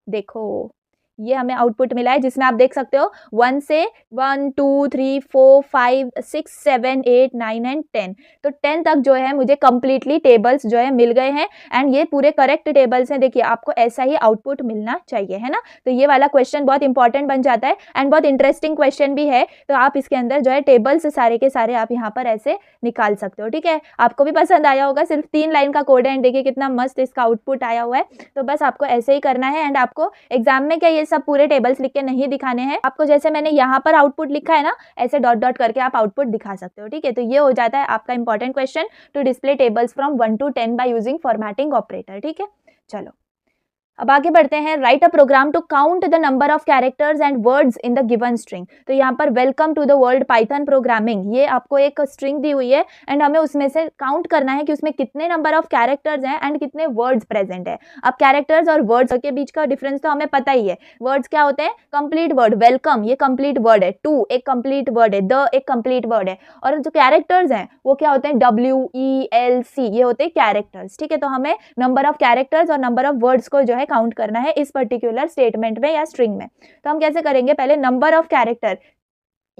देखो ये हमें आउटपुट मिला है जिसमें आप देख सकते हो 1 से 1 2 3 4 5 6 7 8 9 एंड 10, तो 10 तक जो है मुझे कंप्लीटली टेबल्स जो है मिल गए हैं एंड ये पूरे करेक्ट टेबल्स हैं। देखिए आपको ऐसा ही आउटपुट मिलना चाहिए, है ना। तो ये वाला क्वेश्चन बहुत इंपॉर्टेंट बन जाता है एंड बहुत इंटरेस्टिंग क्वेश्चन भी है। तो आप इसके अंदर जो है टेबल्स सारे के सारे आप यहाँ पर ऐसे निकाल सकते हो, ठीक है। आपको भी पसंद आया होगा, सिर्फ 3 लाइन का कोड है एंड देखिए कितना मस्त इसका आउटपुट आया हुआ है। तो बस आपको ऐसे ही करना है एंड आपको एग्जाम में क्या ये सब पूरे टेबल्स लिख के नहीं दिखाने हैं आपको, जैसे मैंने यहाँ पर आउटपुट लिखा है ना, ऐसे डॉट डॉट करके आप आउटपुट दिखा सकते हो, ठीक है। तो ये हो जाता है आपका important question to display tables from 1 to 10 by using formatting operator, ठीक है। चलो अब आगे बढ़ते हैं। Write a program to count the number of characters and words in the given string. तो यहाँ पर welcome to the world Python programming, ये आपको एक स्ट्रिंग दी हुई है एंड हमें उसमें से काउंट करना है कि उसमें कितने नंबर ऑफ कैरेक्टर्स हैं एंड कितने वर्ड्स प्रेजेंट है। अब कैरेक्टर्स और वर्ड्स के बीच का डिफरेंस तो हमें पता ही है। वर्ड्स क्या होते हैं, कंप्लीट वर्ड, वेलकम ये कंप्लीट वर्ड है, टू एक कंप्लीट वर्ड है, द एक कंप्लीट वर्ड है, और जो कैरेक्टर्स हैं वो क्या होते हैं, WELC ये होते हैं कैरेक्टर्स, ठीक है। तो हमें नंबर ऑफ कैरेक्टर्स और नंबर ऑफ वर्ड्स को जो है काउंट करना है इस पर्टिकुलर स्टेटमेंट में या स्ट्रिंग में। तो हम कैसे करेंगे, पहले नंबर ऑफ कैरेक्टर,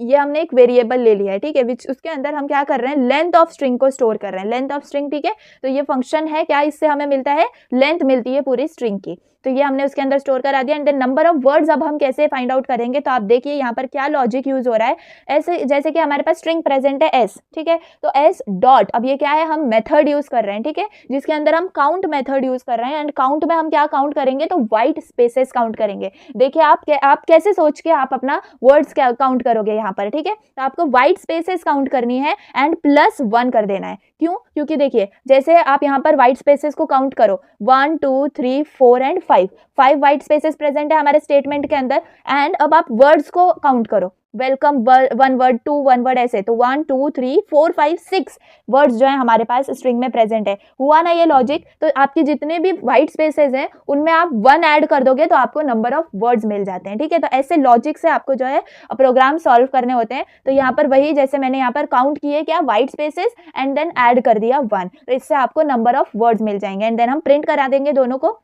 ये हमने एक वेरिएबल ले लिया है, ठीक है, विच उसके अंदर हम क्या कर रहे हैं, लेंथ ऑफ स्ट्रिंग को स्टोर कर रहे हैं, लेंथ ऑफ स्ट्रिंग, ठीक है। तो ये फंक्शन है क्या, इससे हमें मिलता है लेंथ मिलती है पूरी स्ट्रिंग की, तो ये हमने उसके अंदर स्टोर करा दिया। And then number of words अब हम कैसे फाइंड आउट करेंगे, तो आप देखिए यहाँ पर क्या लॉजिक यूज हो रहा है। ऐसे जैसे कि हमारे पास स्ट्रिंग प्रेजेंट है s, ठीक है, तो s डॉट, अब ये क्या है, हम मेथड यूज कर रहे हैं, ठीक है, जिसके अंदर हम काउंट मेथड यूज कर रहे हैं एंड काउंट में हम क्या काउंट करेंगे, तो व्हाइट स्पेसेस काउंट करेंगे। देखिए आप कैसे सोच के आप अपना वर्ड्स काउंट करोगे यहाँ पर, ठीक है। तो आपको व्हाइट स्पेसेस काउंट करनी है एंड +1 कर देना है। क्यों, क्योंकि देखिए जैसे आप यहाँ पर व्हाइट स्पेसेस को काउंट करो 1 2 3 4 एंड 5 व्हाइट स्पेसेस प्रेजेंट है हमारे स्टेटमेंट के अंदर। एंड अब आप वर्ड्स को काउंट करो, वेलकम 1 वर्ड, 2 1 वर्ड, ऐसे। तो 1 2 3 4 5 6 वर्ड्स जो है हमारे पास स्ट्रिंग में प्रेजेंट है। हुआ ना ये लॉजिक? तो आपके जितने भी वाइट स्पेसेस हैं उनमें आप 1 ऐड कर दोगे तो आपको नंबर ऑफ वर्ड्स मिल जाते हैं, ठीक है। तो ऐसे लॉजिक से आपको जो है प्रोग्राम सॉल्व करने होते हैं। तो यहाँ पर वही, जैसे मैंने यहाँ पर काउंट किए क्या, white spaces and then add कर दिया 1, तो इससे आपको नंबर ऑफ वर्ड्स मिल जाएंगे एंड देन हम प्रिंट करा देंगे दोनों को,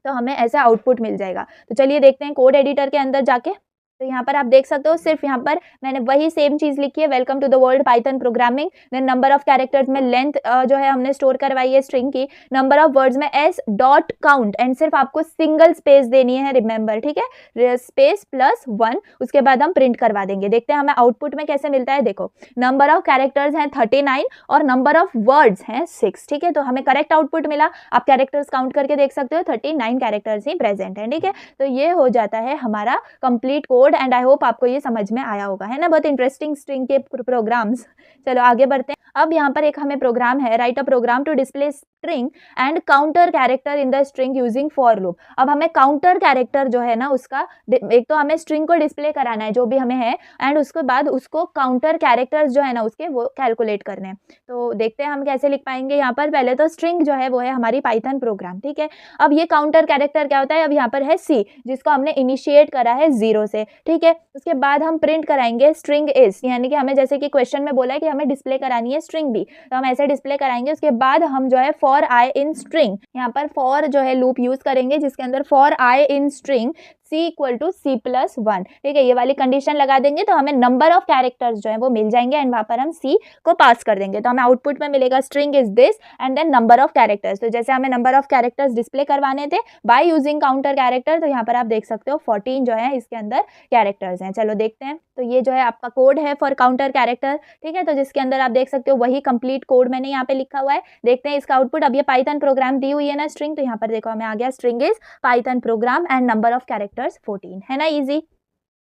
तो हमें ऐसा आउटपुट मिल जाएगा। तो चलिए देखते हैं कोड एडिटर के अंदर जाके। तो यहाँ पर आप देख सकते हो, सिर्फ यहाँ पर मैंने वही सेम चीज लिखी है, welcome to the world Python programming. Then number of characters में लेंथ जो है हमने स्टोर करवाई है स्ट्रिंग की, नंबर ऑफ वर्ड्स में एस डॉट काउंट, एंड सिर्फ आपको सिंगल स्पेस देनी है, रिमेंबर, ठीक है, स्पेस प्लस 1, उसके बाद हम प्रिंट करवा देंगे। देखते हैं हमें आउटपुट में कैसे मिलता है। देखो, नंबर ऑफ कैरेक्टर्स हैं 39 और नंबर ऑफ वर्ड्स हैं 6, ठीक है। तो हमें करेक्ट आउटपुट मिला। आप कैरेक्टर्स काउंट करके देख सकते हो, 39 कैरेक्टर्स ही प्रेजेंट है, ठीक है। तो ये हो जाता है हमारा complete code and I hope आपको ये समझ में आया होगा, है ना। बहुत इंटरेस्टिंग स्ट्रिंग के प्रोग्राम्स। चलो आगे बढ़ते हैं। अब यहाँ पर एक हमें प्रोग्राम है, write a program to display string and counter character in the string using for loop. अब हमें काउंटर कैरेक्टर जो है ना उसका, एक तो हमें स्ट्रिंग को डिस्प्ले कराना है जो भी हमें है, एंड उसके बाद उसको काउंटर कैरेक्टर्स जो है ना उसके वो कैलकुलेट करने हैं। तो देखते हैं हम कैसे लिख पाएंगे। यहाँ पर पहले तो स्ट्रिंग जो है वो है हमारी पाइथन प्रोग्राम, ठीक है। अब ये काउंटर कैरेक्टर क्या होता है, अब यहाँ पर है सी, जिसको हमने इनिशिएट करा है 0 से, ठीक है। उसके बाद हम प्रिंट कराएंगे स्ट्रिंग इज, यानी कि हमें जैसे कि क्वेश्चन में बोला है कि हमें डिस्प्ले करानी है स्ट्रिंग भी, तो हम ऐसे डिस्प्ले कराएंगे। उसके बाद हम जो है फॉर आई इन स्ट्रिंग, यहाँ पर फॉर जो है लूप यूज करेंगे जिसके अंदर for i in string c equal to c plus 1, ठीक है। ये वाली कंडीशन लगा देंगे तो हमें नंबर ऑफ कैरेक्टर्स जो है वो मिल जाएंगे एंड वहां पर हम सी को पास कर देंगे। तो हमें आउटपुट में मिलेगा string is this and then number of characters. तो जैसे हमें नंबर ऑफ कैरेक्टर्स डिस्प्ले करवाने थे बाय यूजिंग काउंटर कैरेक्टर, तो यहाँ पर आप देख सकते हो 14 जो है इसके अंदर कैरेक्टर्स हैं। चलो देखते हैं। तो ये जो है आपका कोड है फॉर काउंटर कैरेक्टर, ठीक है। तो जिसके अंदर आप देख सकते हो वही कंप्लीट कोड मैंने यहाँ पे लिखा हुआ है। देखते हैं इसका आउटपुट। अब ये पाइथन प्रोग्राम दी हुई है ना स्ट्रिंग, तो यहाँ पर देखो हमें आ गया string is Python program and number of characters 14, है ना, इजी।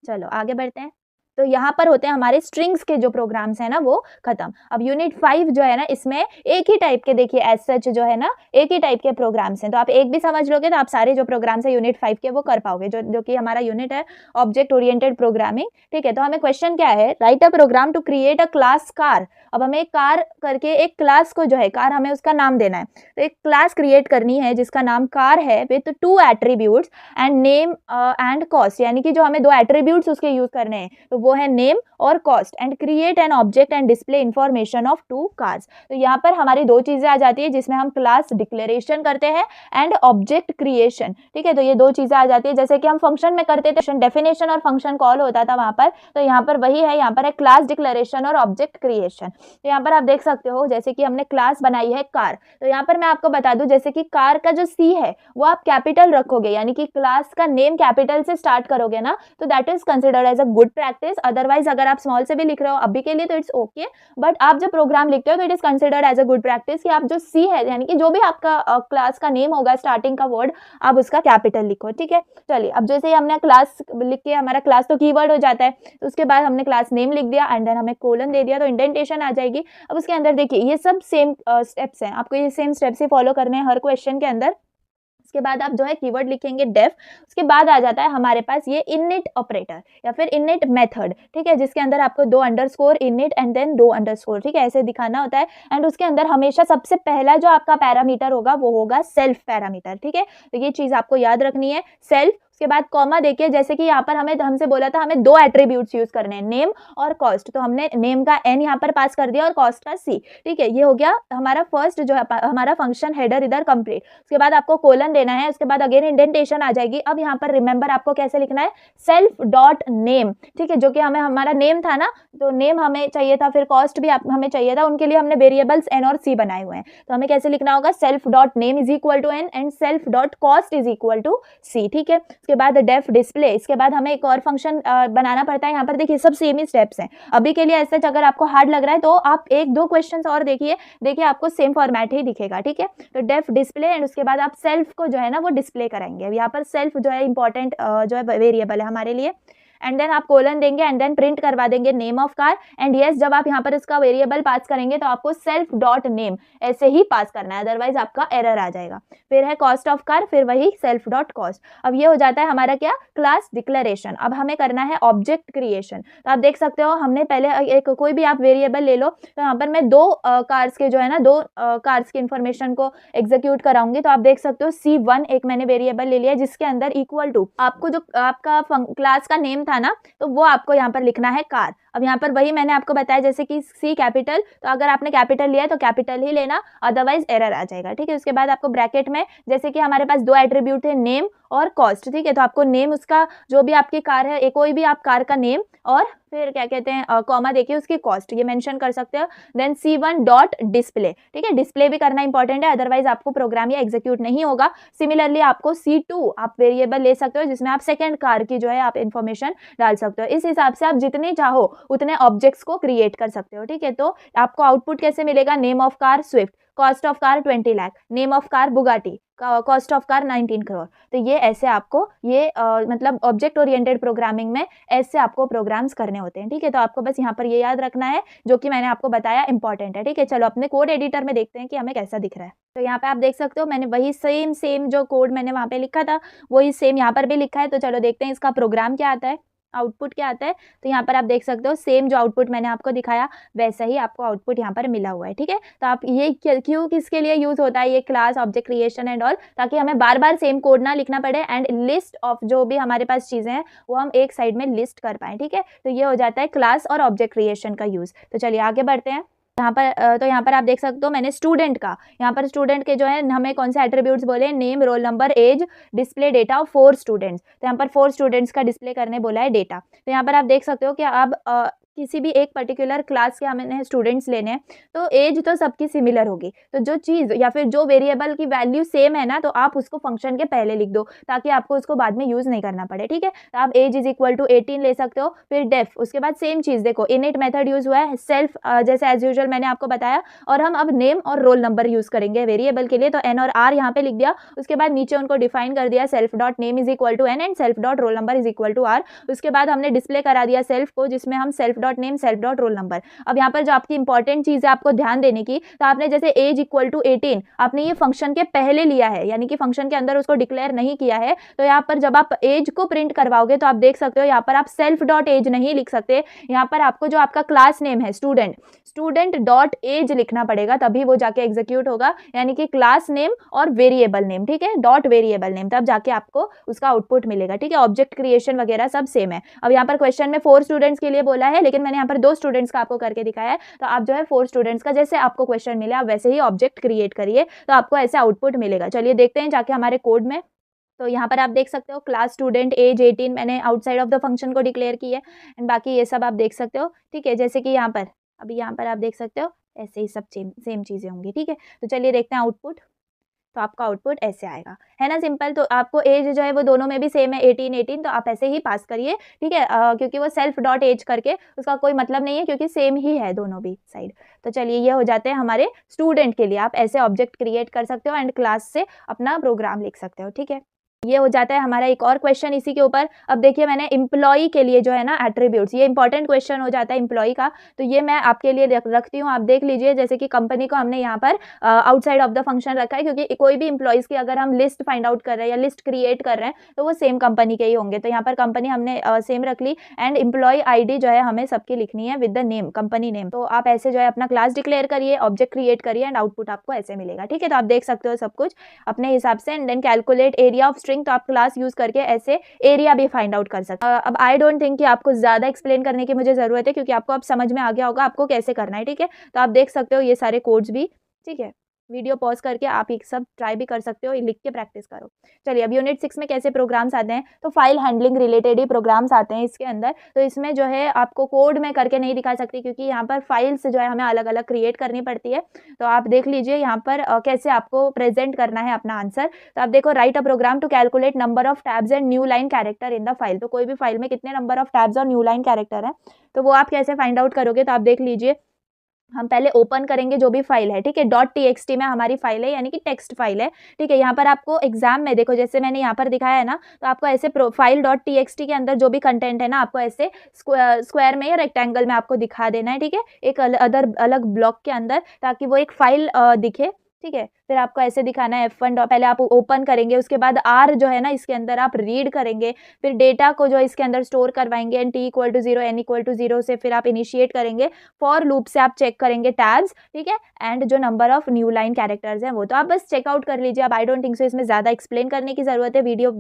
चलो आगे बढ़ते हैं। तो यहाँ पर होते हैं हमारे स्ट्रिंग्स के जो प्रोग्राम्स है ना वो खत्म। अब यूनिट 5 जो है ना इसमें एक ही टाइप के, देखिए एज सच जो है ना एक ही टाइप के प्रोग्राम्स हैं, तो आप एक भी समझ लोगे तो आप सारे जो प्रोग्राम्स है यूनिट 5 के वो कर पाओगे, जो कि हमारा यूनिट है ऑब्जेक्ट ओरिएंटेड प्रोग्रामिंग, ठीक है। तो हमें क्वेश्चन क्या है, write a program to create a class car. अब हमें कार करके एक क्लास को जो है कार, हमें उसका नाम देना है। तो एक क्लास क्रिएट करनी है जिसका नाम कार है with 2 attributes and name and cost, यानी कि जो हमें 2 एट्रीब्यूट्स उसके यूज करने हैं तो वो है नेम और cost, and create an object and display information of 2 cars. तो यहाँ पर हमारी 2 चीजें आ जाती है जिसमें हम क्लास डिक्लेरेशन करते हैं एंड ऑब्जेक्ट क्रिएशन, ठीक है। तो ये 2 चीजें आ जाती है, जैसे कि हम फंक्शन में करते थे डेफिनेशन और फंक्शन कॉल होता था वहां पर, तो यहाँ पर वही है, यहाँ पर है क्लास डिक्लेरेशन और ऑब्जेक्ट क्रिएशन। तो यहाँ पर आप देख सकते हो जैसे कि हमने क्लास बनाई है कार, तो यहाँ पर मैं आपको बता दूं जैसे कि कार का जो सी है वो आप कैपिटल रखोगे, यानी कि क्लास का नेम कैपिटल से स्टार्ट करोगे ना, तो that is considered as a good practice. Otherwise अगर आप स्मॉल से भी लिख रहे हो अभी के लिए तो इट्स ओके, बट आप जब प्रोग्राम लिखते हो तो it is considered as a good practice कि आप जो सी है यानी कि जो भी आपका क्लास का नेम होगा स्टार्टिंग का वर्ड आप उसका कैपिटल लिखो, ठीक है। चलिए अब जैसे ही हमने क्लास लिख के, हमारा क्लास तो कीवर्ड हो जाता है, तो उसके बाद हमने क्लास नेम लिख दिया एंड देन हमें कोलन दे दिया तो इंडेंटेशन आ जाएगी। अब उसके अंदर देखिए ये सब सेम स्टेप्स हैं, आपको ये सेम स्टेप्स ही फॉलो करने हैं हर क्वेश्चन के अंदर। उसके बाद आप जो है कीवर्ड लिखेंगे डेफ, उसके बाद आ जाता है हमारे पास ये इनिट ऑपरेटर या फिर इनिट मेथड, ठीक है, जिसके अंदर आपको 2 underscore init and then 2 underscore, ठीक है, ऐसे दिखाना होता है। एंड उसके अंदर हमेशा सबसे पहला जो आपका पैरामीटर होगा वो होगा सेल्फ पैरामीटर, ठीक है। तो ये चीज आपको याद रखनी है, सेल्फ। उसके बाद कॉमा देखिए, जैसे कि यहाँ पर हमसे बोला था हमें 2 एट्रीब्यूट्स यूज करने हैं, नेम और कॉस्ट, तो हमने नेम का एन यहाँ पर पास कर दिया और कॉस्ट का सी, ठीक है। ये हो गया हमारा फर्स्ट जो है हमारा फंक्शन हेडर इधर कंप्लीट। उसके बाद आपको कोलन देना है, उसके बाद अगेन इंडेंटेशन आ जाएगी। अब यहाँ पर रिमेंबर आपको कैसे लिखना है, सेल्फ डॉट नेम, ठीक है, जो कि हमें हमारा नेम था ना, तो नेम हमें चाहिए था, फिर कॉस्ट भी हमें चाहिए था, उनके लिए हमने वेरिएबल्स एन और सी बनाए हुए हैं। तो हमें कैसे लिखना होगा, self dot name is equal to N and self dot cost is equal to C, ठीक है। उसके बाद डेफ डिस्प्ले, इसके बाद हमें एक और फंक्शन बनाना पड़ता है। यहाँ पर देखिए सब सेम ही स्टेप्स हैं अभी के लिए, ऐसे अगर आपको हार्ड लग रहा है तो आप 1-2 क्वेश्चंस और देखिए आपको सेम फॉर्मेट ही दिखेगा, ठीक है। तो डेफ डिस्प्ले एंड उसके बाद आप सेल्फ को जो है ना वो डिस्प्ले कराएंगे। अब यहाँ पर सेल्फ जो है इंपॉर्टेंट जो है वेरिएबल है हमारे लिए। एंड देन आप कोलन देंगे एंड देन प्रिंट करवा देंगे name of car and yes जब आप यहाँ पर इसका वेरिएबल पास करेंगे तो आपको सेल्फ डॉट नेम ऐसे ही पास करना है, अदरवाइज आपका एरर आ जाएगा। फिर है कॉस्ट ऑफ कार, फिर वही सेल्फ डॉट कॉस्ट। अब ये हो जाता है हमारा क्या, क्लास डिक्लेरेशन। अब हमें करना है ऑब्जेक्ट क्रिएशन। तो आप देख सकते हो हमने पहले एक कोई भी आप वेरिएबल ले लो, तो यहाँ पर मैं दो कार्स के जो है ना दो कार्स की इंफॉर्मेशन को एग्जीक्यूट कराऊंगी। तो आप देख सकते हो C1 एक मैंने वेरिएबल ले लिया जिसके अंदर इक्वल टू आपको जो आपका क्लास का नेम था ना, तो वो आपको यहाँ पर लिखना है कार। अब यहाँ पर वही मैंने आपको बताया जैसे कि C कैपिटल, तो अगर आपने कैपिटल लिया है तो कैपिटल ही लेना, अदरवाइज एरर आ जाएगा। ठीक है, उसके बाद आपको ब्रैकेट में जैसे कि हमारे पास दो एट्रीब्यूट थे नेम और कॉस्ट। ठीक है, तो आपको नेम उसका जो भी आपकी कार है, कोई भी आप कार का नेम और फिर क्या कहते हैं कॉमा देखिए उसकी कॉस्ट ये मेंशन कर सकते हो। Then C1 dot display. ठीक है, डिस्प्ले भी करना इंपॉर्टेंट है, अदरवाइज आपको प्रोग्राम ये एग्जीक्यूट नहीं होगा। सिमिलरली आपको C2 आप वेरिएबल ले सकते हो जिसमें आप सेकंड कार की जो है आप इन्फॉर्मेशन डाल सकते हो। इस हिसाब से आप जितने चाहो उतने ऑब्जेक्ट्स को क्रिएट कर सकते हो। ठीक है, तो आपको आउटपुट कैसे मिलेगा, name of car Swift, cost of car 20 lakh, name of car Bugatti, cost of car 19 crore. तो ये ऐसे आपको ये मतलब ऑब्जेक्ट ओरिएंटेड प्रोग्रामिंग में ऐसे आपको प्रोग्राम्स करने होते हैं। ठीक है, तो आपको बस यहाँ पर ये याद रखना है जो कि मैंने आपको बताया इंपॉर्टेंट है। ठीक है, चलो अपने कोड एडिटर में देखते हैं कि हमें कैसा दिख रहा है। तो यहाँ पे आप देख सकते हो मैंने वही सेम जो कोड मैंने वहाँ पे लिखा था वही सेम यहाँ पर भी लिखा है। तो चलो देखते हैं इसका प्रोग्राम क्या आता है, आउटपुट क्या आता है। तो यहाँ पर आप देख सकते हो सेम जो आउटपुट मैंने आपको दिखाया वैसा ही आपको आउटपुट यहाँ पर मिला हुआ है। ठीक है, तो आप ये क्यों किसके लिए यूज होता है ये class object creation and all, ताकि हमें बार बार सेम कोड ना लिखना पड़े एंड लिस्ट ऑफ जो भी हमारे पास चीजें हैं वो हम एक साइड में लिस्ट कर पाए। ठीक है, तो ये हो जाता है क्लास और ऑब्जेक्ट क्रिएशन का यूज। तो चलिए आगे बढ़ते हैं। यहाँ पर आप देख सकते हो मैंने स्टूडेंट का, यहाँ पर स्टूडेंट के जो है हमें कौन से एट्रीब्यूट्स बोले, name, roll number, age, display data of 4 students. तो यहाँ पर 4 स्टूडेंट्स का डिस्प्ले करने बोला है डेटा। तो यहाँ पर आप देख सकते हो कि अब किसी भी एक पर्टिकुलर क्लास के हमें स्टूडेंट्स लेने हैं तो एज तो सबकी सिमिलर होगी, तो जो चीज़ या फिर जो वेरिएबल की वैल्यू सेम है ना तो आप उसको फंक्शन के पहले लिख दो ताकि आपको उसको बाद में यूज़ नहीं करना पड़े। ठीक है, तो आप एज इज इक्वल टू 18 ले सकते हो। फिर डेफ, उसके बाद सेम चीज़ देखो इनिट मेथड यूज़ हुआ है, सेल्फ जैसे एज यूजुअल मैंने आपको बताया, और हम अब नेम और रोल नंबर यूज़ करेंगे वेरिएबल के लिए। तो एन और आर यहाँ पे लिख दिया, उसके बाद नीचे उनको डिफाइन कर दिया self dot name is equal to N and self dot roll number is equal to R. उसके बाद हमने डिस्प्ले करा दिया सेल्फ को जिसमें हम self dot name self dot roll number. अब यहाँ पर जो आपकी इंपॉर्टेंट चीज है आपको ध्यान देने की, तो आपने जैसे एज इक्वल टू 18 आपने ये फंक्शन के पहले लिया है, यानी कि फंक्शन के अंदर उसको डिक्लेयर नहीं किया है। तो यहाँ पर जब आप एज को प्रिंट करवाओगे तो आप देख सकते हो यहाँ पर आप सेल्फ डॉट एज नहीं लिख सकते, यहाँ पर आपको जो आपका क्लास नेम है स्टूडेंट, स्टूडेंट डॉट एज लिखना पड़ेगा, तभी वो जाके एग्जीक्यूट होगा, यानी कि क्लास नेम और वेरिएबल नेम। ठीक है, डॉट वेरिएबल नेम, तब जाके आपको उसका आउटपुट मिलेगा। ठीक है, ऑब्जेक्ट क्रिएशन वगैरह सब सेम है। अब यहाँ पर क्वेश्चन में 4 स्टूडेंट्स के लिए बोला है, लेकिन मैंने यहाँ पर 2 स्टूडेंट्स का आपको करके दिखाया है। तो आप जो है 4 स्टूडेंट्स का जैसे आपको क्वेश्चन मिले आप वैसे ही ऑब्जेक्ट क्रिएट करिए, तो आपको ऐसे आउटपुट मिलेगा। चलिए देखते हैं जाके हमारे कोड में। तो यहाँ पर आप देख सकते हो क्लास स्टूडेंट एज 18 मैंने आउटसाइड ऑफ द फंक्शन को डिक्लेयर की है एंड बाकी ये सब आप देख सकते हो। ठीक है, जैसे कि यहाँ पर अभी यहाँ पर आप देख सकते हो ऐसे ही सब सेम चीज़ें होंगी। ठीक है, तो चलिए देखते हैं आउटपुट। तो आपका आउटपुट ऐसे आएगा, है ना सिंपल। तो आपको एज जो है वो दोनों में भी सेम है 18, तो आप ऐसे ही पास करिए। ठीक है, क्योंकि वो सेल्फ डॉट एज करके उसका कोई मतलब नहीं है क्योंकि सेम ही है दोनों भी साइड। तो चलिए ये हो जाते हैं हमारे स्टूडेंट के लिए, आप ऐसे ऑब्जेक्ट क्रिएट कर सकते हो एंड क्लास से अपना प्रोग्राम लिख सकते हो। ठीक है, ये हो जाता है हमारा एक और क्वेश्चन इसी के ऊपर। अब देखिए मैंने एम्प्लॉई के लिए जो है ना एट्रीब्यूट्स, ये इंपॉर्टेंट क्वेश्चन हो जाता है एम्प्लॉई का, तो ये मैं आपके लिए रखती हूँ। आप देख लीजिए जैसे कि कंपनी को हमने यहाँ पर आउटसाइड ऑफ द फंक्शन रखा है, क्योंकि कोई भी एम्प्लॉइज़ की अगर हम लिस्ट फाइंड आउट कर रहे हैं या लिस्ट क्रिएट कर रहे हैं तो वो सेम कंपनी के ही होंगे। तो यहाँ पर कंपनी हमने सेम रख ली एंड एम्प्लॉय ID जो है हमें सबकी लिखनी है with the name, company name. तो आप ऐसे जो है अपना क्लास डिक्लेयर करिए, ऑब्जेक्ट क्रिएट करिए एंड आउटपुट आपको ऐसे मिलेगा। ठीक है, तो आप देख सकते हो सब कुछ अपने हिसाब से। And then calculate area of string, तो आप क्लास यूज करके ऐसे एरिया भी फाइंड आउट कर सकते हैं। अब आई डोंट थिंक कि आपको ज्यादा एक्सप्लेन करने की मुझे जरूरत है, क्योंकि आपको अब समझ में आ गया होगा आपको कैसे करना है। ठीक है, तो आप देख सकते हो ये सारे कोड्स भी। ठीक है, वीडियो पॉज करके आप ये सब ट्राई भी कर सकते हो, लिख के प्रैक्टिस करो। चलिए अब यूनिट 6 में कैसे प्रोग्राम्स आते हैं, तो फाइल हैंडलिंग रिलेटेड ही प्रोग्राम्स आते हैं इसके अंदर। तो इसमें जो है आपको कोड में करके नहीं दिखा सकती, क्योंकि यहाँ पर फाइल्स जो है हमें अलग अलग क्रिएट करनी पड़ती है। तो आप देख लीजिए यहाँ पर कैसे आपको प्रेजेंट करना है अपना आंसर। तो आप देखो, write a program to calculate number of tabs and new line character in the file. तो कोई भी फाइल में कितने नंबर ऑफ टैब्स और न्यू लाइन कैरेक्टर है, तो वो आप कैसे फाइंड आउट करोगे। तो आप देख लीजिए हम पहले ओपन करेंगे जो भी फाइल है, ठीक है, .txt में हमारी फाइल है, यानी कि टेक्स्ट फाइल है, ठीक है। यहाँ पर आपको एग्जाम में देखो, जैसे मैंने यहाँ पर दिखाया है ना, तो आपको ऐसे फाइल .txt के अंदर जो भी कंटेंट है ना, आपको ऐसे स्क्वायर में या रेक्टेंगल में आपको दिखा देना है, ठीक है, एक अलग ब्लॉक के अंदर, ताकि वो एक फाइल दिखे, ठीक है। फिर आपको ऐसे दिखाना है F1 पहले आप ओपन करेंगे, उसके बाद R जो है ना इसके अंदर आप रीड करेंगे, फिर डेटा को जो इसके अंदर स्टोर करवाएंगे, एंड t = 0 n = 0 से फिर आप इनिशिएट करेंगे, फॉर लूप से आप चेक करेंगे टैब्स, ठीक है, एंड जो number of new line characters हैं वो तो आप बस चेकआउट कर लीजिए। अब आई डोंट थिंक सो इसमें ज़्यादा एक्सप्लेन करने की ज़रूरत है, वीडियो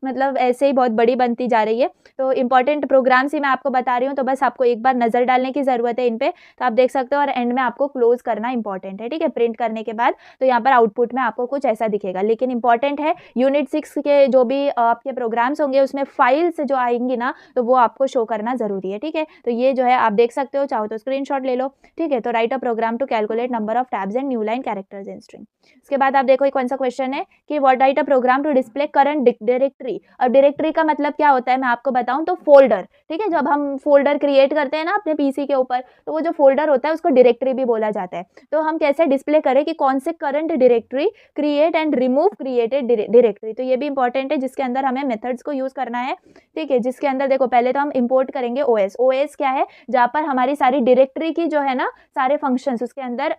मतलब ऐसे ही बहुत बड़ी बनती जा रही है। तो इंपॉर्टेंट प्रोग्राम्स ही मैं आपको बता रही हूँ, तो बस आपको एक बार नज़र डालने की ज़रूरत है इन पे, तो आप देख सकते हो, और एंड में आपको क्लोज करना इंपॉर्टेंट है, ठीक है। प्रिंट करने के बाद तो यहाँ पर आउटपुट में आपको कुछ ऐसा दिखेगा, लेकिन इंपॉर्टेंट है यूनिट 6 के जो भी आपके प्रोग्राम्स होंगे उसमें फाइल्स जो आएंगी ना, तो वो आपको शो करना जरूरी है, ठीक है। तो ये जो है आप देख सकते हो, चाहो तो स्क्रीनशॉट ले लो, ठीक है। तो write a program to calculate number of tabs and new line characters in string. उसके बाद आप देखो कौन सा क्वेश्चन है कि what write a program to display current directory. अब डायरेक्टरी का मतलब क्या होता है मैं आपको बताऊं तो फोल्डर, ठीक है। जब हम फोल्डर क्रिएट करते हैं ना अपने पीसी के ऊपर, तो वो जो फोल्डर होता है उसको डायरेक्टरी भी बोला जाता है। तो हम कैसे डिस्प्ले करें कि कौन से current directory create and remove created directory, तो ये भी इंपॉर्टेंट है, जिसके अंदर हमें मेथड्स को यूज करना है, ठीक है। जिसके अंदर देखो पहले तो हम इंपोर्ट करेंगे ओएस। ओएस क्या है, जहाँ पर हमारी सारी डायरेक्टरी की जो है ना सारे फंक्शंस उसके अंदर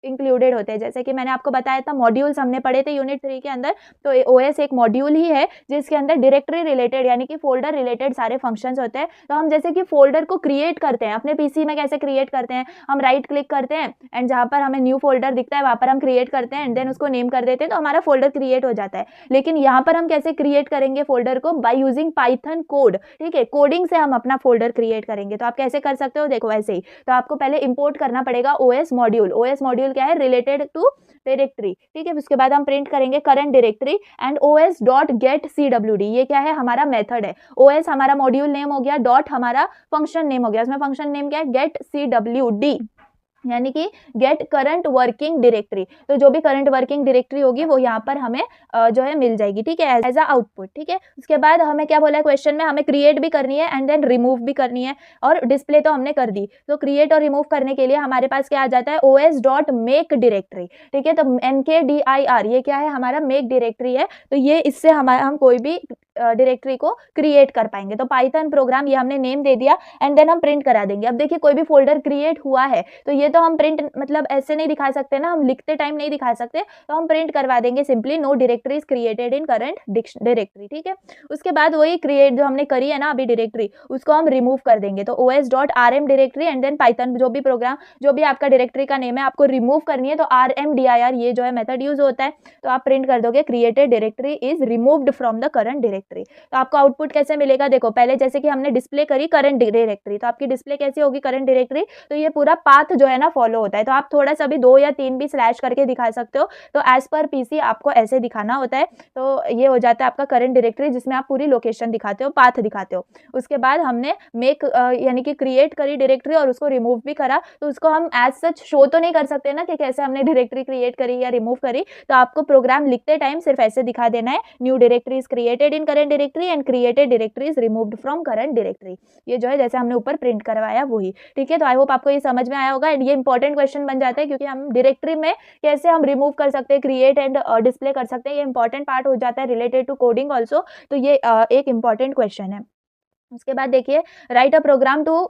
इंक्लूडेड होते हैं। जैसे कि मैंने आपको बताया था मॉड्यूल्स हमने पढ़े थे यूनिट 3 के अंदर, तो ओएस एक मॉड्यूल ही है जिसके अंदर डायरेक्टरी रिलेटेड यानी कि फोल्डर रिलेटेड सारे फंक्शंस होते हैं। तो हम जैसे कि फोल्डर को क्रिएट करते हैं अपने पीसी में, कैसे क्रिएट करते हैं, हम राइट क्लिक करते हैं एंड जहाँ पर हमें न्यू फोल्डर दिखता है वहाँ पर हम क्रिएट करते हैं एंड देन उसको नेम कर देते हैं, तो हमारा फोल्डर क्रिएट हो जाता है। लेकिन यहाँ पर हम कैसे क्रिएट करेंगे फोल्डर को, बाय यूजिंग पाइथन कोड, ठीक है। कोडिंग से हम अपना फोल्डर क्रिएट करेंगे। तो आप कैसे कर सकते हो, देखो ऐसे ही, तो आपको पहले इंपोर्ट करना पड़ेगा ओएस मॉड्यूल। ओएस मॉड्यूल क्या है, रिलेटेड टू डायरेक्टरी, ठीक है। उसके बाद हम प्रिंट करेंगे current directory and os dot gate cwd, ये क्या है, हमारा मेथड है। os हमारा मॉड्यूल नेम हो गया, डॉट हमारा फंक्शन नेम हो गया, उसमें फंक्शन नेम क्या है, गेट cwd, यानी कि गेट करंट वर्किंग डायरेक्टरी। तो जो भी करंट वर्किंग डायरेक्टरी होगी वो यहाँ पर हमें जो है मिल जाएगी, ठीक है, एज अ आउटपुट, ठीक है। उसके बाद हमें क्या बोला है क्वेश्चन में, हमें क्रिएट भी करनी है एंड देन रिमूव भी करनी है, और डिस्प्ले तो हमने कर दी। तो क्रिएट और रिमूव करने के लिए हमारे पास क्या आ जाता है, os डॉट मेक डायरेक्टरी, ठीक है। तो mkdir ये क्या है, हमारा मेक डायरेक्टरी है। तो ये इससे हम कोई भी डायरेक्टरी को क्रिएट कर पाएंगे। तो पाइथन प्रोग्राम ये हमने नेम दे दिया एंड देन हम प्रिंट करा देंगे। अब देखिए कोई भी फोल्डर क्रिएट हुआ है तो ये तो हम प्रिंट मतलब ऐसे नहीं दिखा सकते ना, हम लिखते टाइम नहीं दिखा सकते, तो हम प्रिंट करवा देंगे simply no directories created in current directory, ठीक है। उसके बाद वही क्रिएट जो हमने करी है ना अभी डायरेक्टरी, उसको हम रिमूव कर देंगे। तो os dot rm directory and then Python जो भी प्रोग्राम जो भी आपका डायरेक्टरी का नेम है आपको रिमूव करनी है, तो rmdir ये जो है मेथड यूज होता है। तो आप प्रिंट कर दोगे created directory is removed from the current directory. तो आपको आउटपुट कैसे मिलेगा, देखो पहले जैसे कि हमने डिस्प्ले करी करंट डायरेक्टरी, तो आपकी डिस्प्ले कैसी होगी करंट डायरेक्टरी, तो ये पूरा पाथ जो है ना फॉलो होता है। तो आप थोड़ा सा भी 2 या 3 भी स्लैश करके दिखा सकते हो, तो एज पर पीसी आपको ऐसे दिखाना होता है। तो ये हो जाता है आपका करंट डायरेक्टरी जिसमें आप पूरी लोकेशन दिखाते हो, पाथ दिखाते हो। उसके बाद हमने मेक यानी कि क्रिएट करी डायरेक्टरी और उसको रिमूव भी करा, तो उसको हम एज सच शो तो नहीं कर सकते ना कि कैसे हमने डायरेक्टरी क्रिएट करी या रिमूव करी। तो आपको प्रोग्राम लिखते टाइम सिर्फ ऐसे दिखा देना है, new directory is created in current directory and created directory is removed from current directory. ये जो है जैसे हमने ऊपर प्रिंट करवाया वही, ठीक है। तो आई होप आपको ये समझ में आया होगा। एंड ये इंपॉर्टेंट क्वेश्चन बन जाता है क्योंकि हम डायरेक्टरी में कैसे हम रिमूव कर सकते हैं, क्रिएट एंड डिस्प्ले कर सकते हैं, ये इंपॉर्टेंट पार्ट हो जाता है रिलेटेड टू कोडिंग ऑल्सो। तो ये एक इंपॉर्टेंट क्वेश्चन है। उसके बाद देखिए write a program to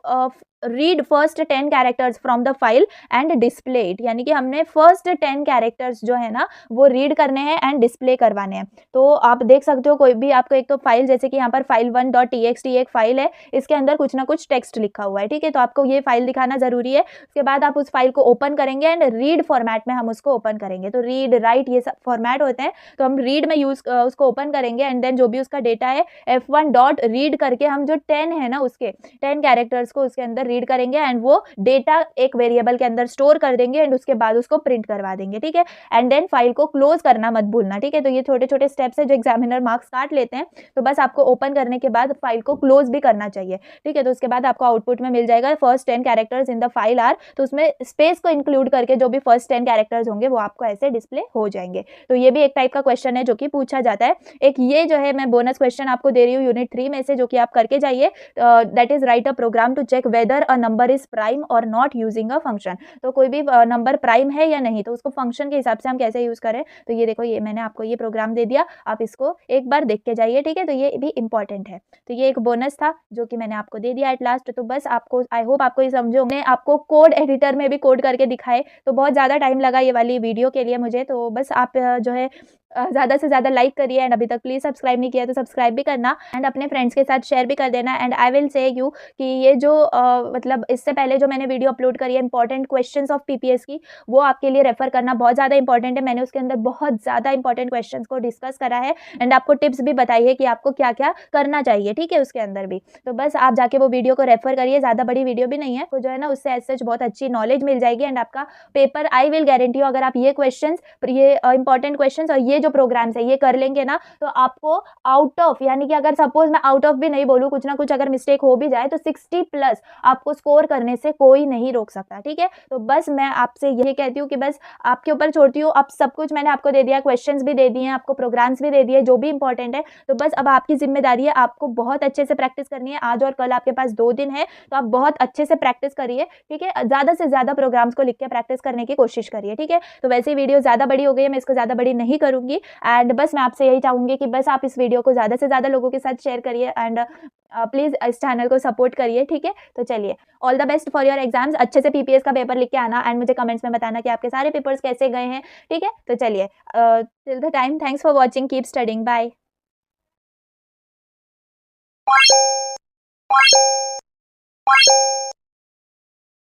read first 10 characters from the file and display it, यानी कि हमने फर्स्ट 10 कैरेक्टर्स जो है ना वो रीड करने हैं एंड डिस्प्ले करवाने हैं। तो आप देख सकते हो कोई भी आपको एक तो फाइल जैसे कि यहाँ पर file1.txt एक फाइल है, इसके अंदर कुछ ना कुछ टेक्स्ट लिखा हुआ है, ठीक है। तो आपको ये फाइल दिखाना जरूरी है। उसके बाद आप उस फाइल को ओपन करेंगे एंड रीड फॉर्मेट में हम उसको ओपन करेंगे। तो रीड राइट ये सब फॉर्मेट होते हैं, तो हम रीड में उसको ओपन करेंगे एंड देन जो भी उसका डेटा है f1 डॉट रीड करके हम जो 10 है ना उसके 10 कैरेक्टर्स को उसके अंदर रीड करेंगे एंड वो डेटा एक वेरिएबल के अंदर स्टोर कर देंगे एंड उसके बाद उसको प्रिंट करवा देंगे, ठीक है। एंड देन फाइल को क्लोज करना मत भूलना, ठीक है। तो ये छोटे छोटे स्टेप्स है जो एग्जामिनर मार्क्स काट लेते हैं। तो बस आपको ओपन करने के बाद फाइल को क्लोज भी करना चाहिए, ठीक है। तो उसके बाद आपको आउटपुट में मिल जाएगा first 10 characters in the file are, तो उसमें स्पेस को इंक्लूड करके जो भी फर्स्ट 10 कैरेक्टर्स होंगे वो आपको ऐसे डिस्प्ले हो जाएंगे। तो ये भी एक टाइप का क्वेश्चन है जो कि पूछा जाता है। एक ये जो है मैं बोनस क्वेश्चन आपको दे रही हूँ यूनिट 3 में से, जो कि आप करके जाइए, that is write a program to check whether whether a number is prime और नॉट यूजिंग अ फंक्शन। तो कोई भी नंबर प्राइम है या नहीं, तो उसको फंक्शन के हिसाब से हम कैसे यूज करें। तो ये देखो, ये मैंने आपको ये प्रोग्राम दे दिया, आप इसको एक बार देख के जाइए, ठीक है। तो ये भी इंपॉर्टेंट है। तो ये एक बोनस था जो कि मैंने आपको दे दिया एट लास्ट। तो बस आपको, आई होप आपको ये समझो। मैंने आपको कोड एडिटर में भी कोड करके दिखाए, तो बहुत ज़्यादा टाइम लगा ये वाली वीडियो के लिए मुझे। तो बस आप जो है ज़्यादा से ज़्यादा लाइक करिए, एंड अभी तक प्लीज़ सब्सक्राइब नहीं किया तो सब्सक्राइब भी करना, एंड अपने फ्रेंड्स के साथ शेयर भी कर देना। And I will say you कि ये जो मतलब इससे पहले जो मैंने वीडियो अपलोड करी है इंपॉर्टेंट क्वेश्चंस ऑफ पीपीएस की, वो आपके लिए रेफर करना बहुत ज़्यादा इंपॉर्टेंट है। मैंने उसके अंदर बहुत ज़्यादा इंपॉर्टेंट क्वेश्चंस को डिस्कस करा है, एंड आपको टिप्स भी बताई है कि आपको क्या क्या करना चाहिए, ठीक है, उसके अंदर भी। तो बस आप जाके वो वीडियो को रेफर करिए, ज़्यादा बड़ी वीडियो भी नहीं है, तो जो है ना उससे एज सच बहुत अच्छी नॉलेज मिल जाएगी, एंड आपका पेपर आई विल गारंटी अगर आप ये क्वेश्चंस, ये इंपॉर्टेंट क्वेश्चंस और ये जो प्रोग्राम्स है ये कर लेंगे ना, तो आपको आउट ऑफ, यानी कि अगर सपोज मैं आउट ऑफ भी नहीं बोलूँ, कुछ ना कुछ अगर मिस्टेक हो भी जाए, तो 60 प्लस आपको स्कोर करने से कोई नहीं रोक सकता, ठीक है। तो बस मैं आपसे यही कहती हूँ कि बस आपके ऊपर छोड़ती हूँ। अब सब कुछ मैंने आपको दे दिया, क्वेश्चंस भी दे दिए हैं, आपको प्रोग्राम्स भी दे दिए जो भी इंपॉर्टेंट है। तो बस अब आपकी जिम्मेदारी है, आपको बहुत अच्छे से प्रैक्टिस करनी है। आज और कल आपके पास 2 दिन है, तो आप बहुत अच्छे से प्रैक्टिस करिए, ठीक है। ज़्यादा से ज़्यादा प्रोग्राम्स को लिख के प्रैक्टिस करने की कोशिश करिए, ठीक है। तो वैसे ही वीडियो ज़्यादा बड़ी हो गई है, मैं इसको ज़्यादा बड़ी नहीं करूँगी, एंड बस मैं आपसे यही चाहूँगी कि बस आप इस वीडियो को ज़्यादा से ज़्यादा लोगों के साथ शेयर करिए, एंड प्लीज़ इस चैनल को सपोर्ट करिए, ठीक है। तो चलिए, all the best for your exams. अच्छे से पीपीएस का पेपर लिख के आना, एंड मुझे कमेंट्स में बताना कि आपके सारे पेपर्स कैसे गए हैं, ठीक है। तो चलिए, till the time, thanks for watching, keep studying, bye.